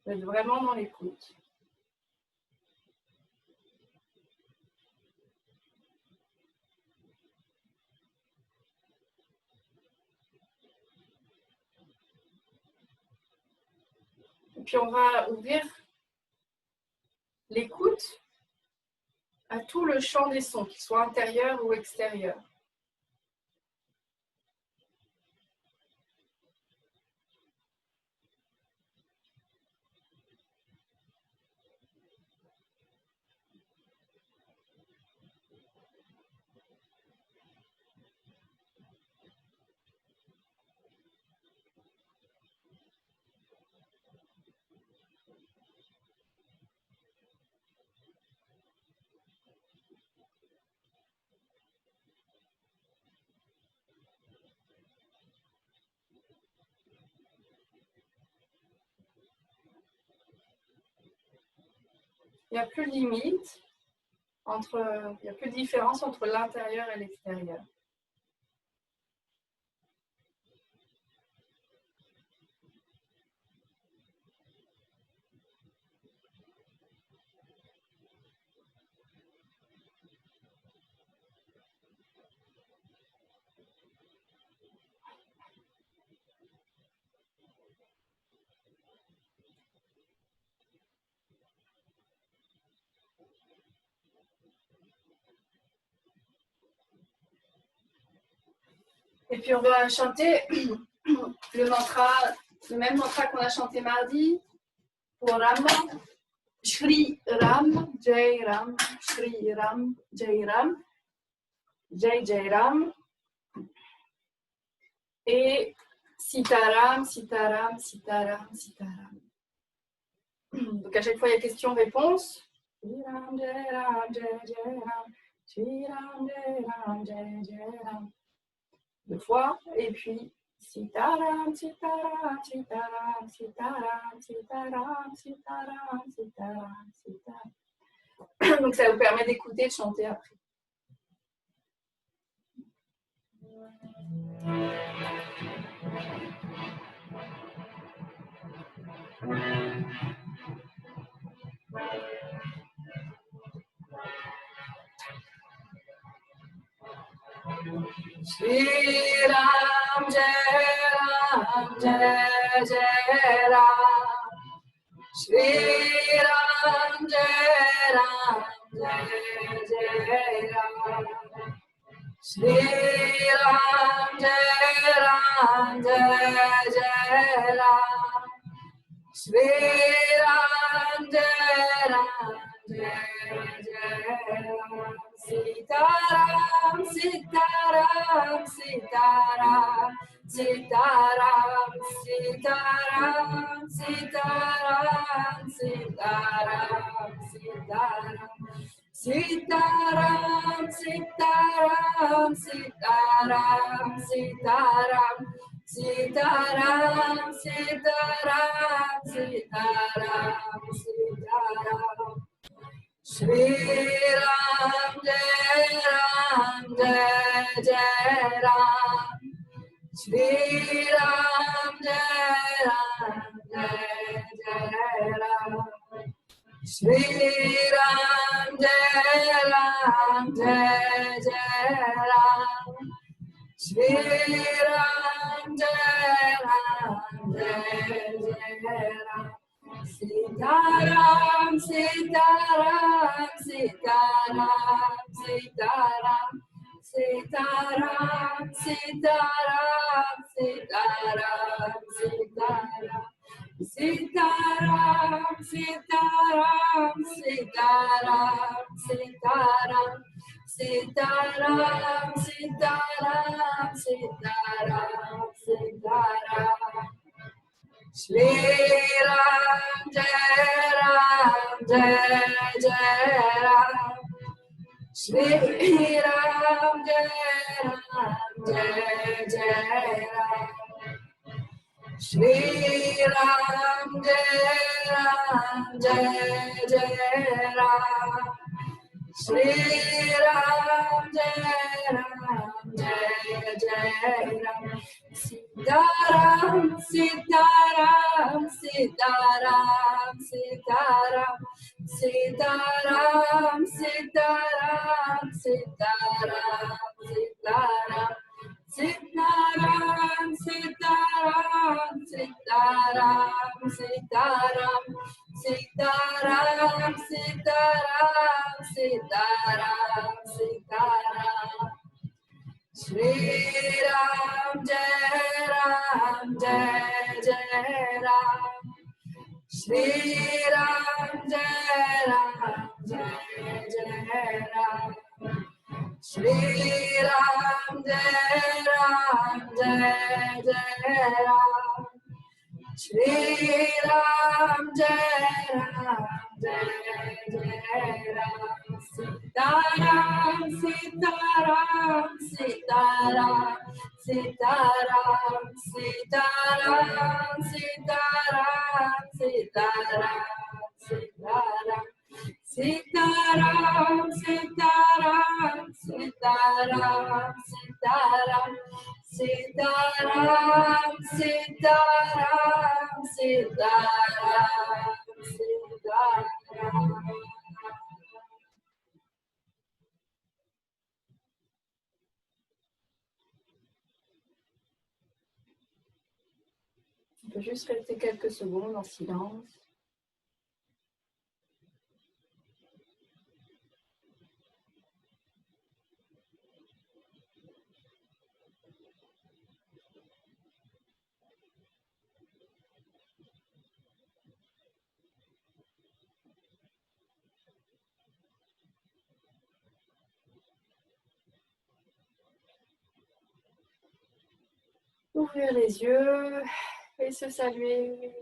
Vous êtes vraiment dans l'écoute. Et puis, on va ouvrir l'écoute à tout le champ des sons, qu'ils soient intérieurs ou extérieurs. Il n'y a plus de limite, il n'y a plus de différence entre l'intérieur et l'extérieur. Et puis on va chanter le mantra, le même mantra qu'on a chanté mardi pour Ram. Shri Ram, Jai Ram, Shri Ram, Jai Ram, Jai Jai Ram. Et Sitaram, Sitaram, Sitaram, Sitaram. Donc à chaque fois, il y a question-réponse. 2 fois, et puis sitaram, sitaram, sitaram, sitaram, sitaram, sitaram, sitaram, sitaram. Donc ça vous permet d'écouter et de chanter après. Shri Ram, Jai Ram, Jai Jai Ram. Shri Ram, Jai Ram, Jai Jai Ram. Shri Ram, Jai Ram, Jai Jai Ram. Shri Ram, Jai Ram, Jai Jai Ram. Sitaram, Sitaram, Sitaram, Sitaram, Sitaram, Sitaram, Sitaram, Sitaram. Sitaram, Sitaram, Sitaram, Sitaram, Sitaram, Sitaram, Sitaram, Sitaram. Shri Ram, Jai Ram, Jai Jai Ram. Shri Ram, Jai Ram, Jai Jai Ram. Shri Ram, Jai Ram, Jai Jai Ram. Shri Ram, Jai Ram, Jai Jai Ram. Sitaram, Sitaram, Sitaram, Sitaram, Sitaram, Sitaram, Sitaram, Sitaram. Sitaram, Sitaram, Sitaram, Sitaram, Sitaram, Sitaram, Sitaram, Sitaram. Shri Ram, Jai Ram, Jai Jai Ram. Shri Ram, Jai Ram, Jai Jai Ram. Shri Ram, Jai Ram, Jai Jai Ram. Shri Ram, Jai Ram, Jai Jai Ram. Sitaram, Sitaram, Sitaram, Sitaram, Sitaram, Sitaram, Sitaram, Sitaram. Sitaram, Sitaram, Sitaram, Sitaram, Sitaram, Sitaram, Sitaram, Sitaram. Shri Ram, Jai Ram, Jai Jai Ram. Shri Ram, Jai Ram, Jai Jai Ram. Shri Ram, Jai Ram, Jai Jai Ram. Shri Ram, Jai Ram, Jai Jai Ram. Sitaram, Sitaram, Sitaram, Sitaram, Sitaram, Sitaram, Sitaram, Sitaram. Sitaram, Sitaram, Sitaram, Sitaram, Sitaram, Sitaram, Sitaram, Sitaram. On peut juste rester quelques secondes en silence. Ouvrir les yeux et se saluer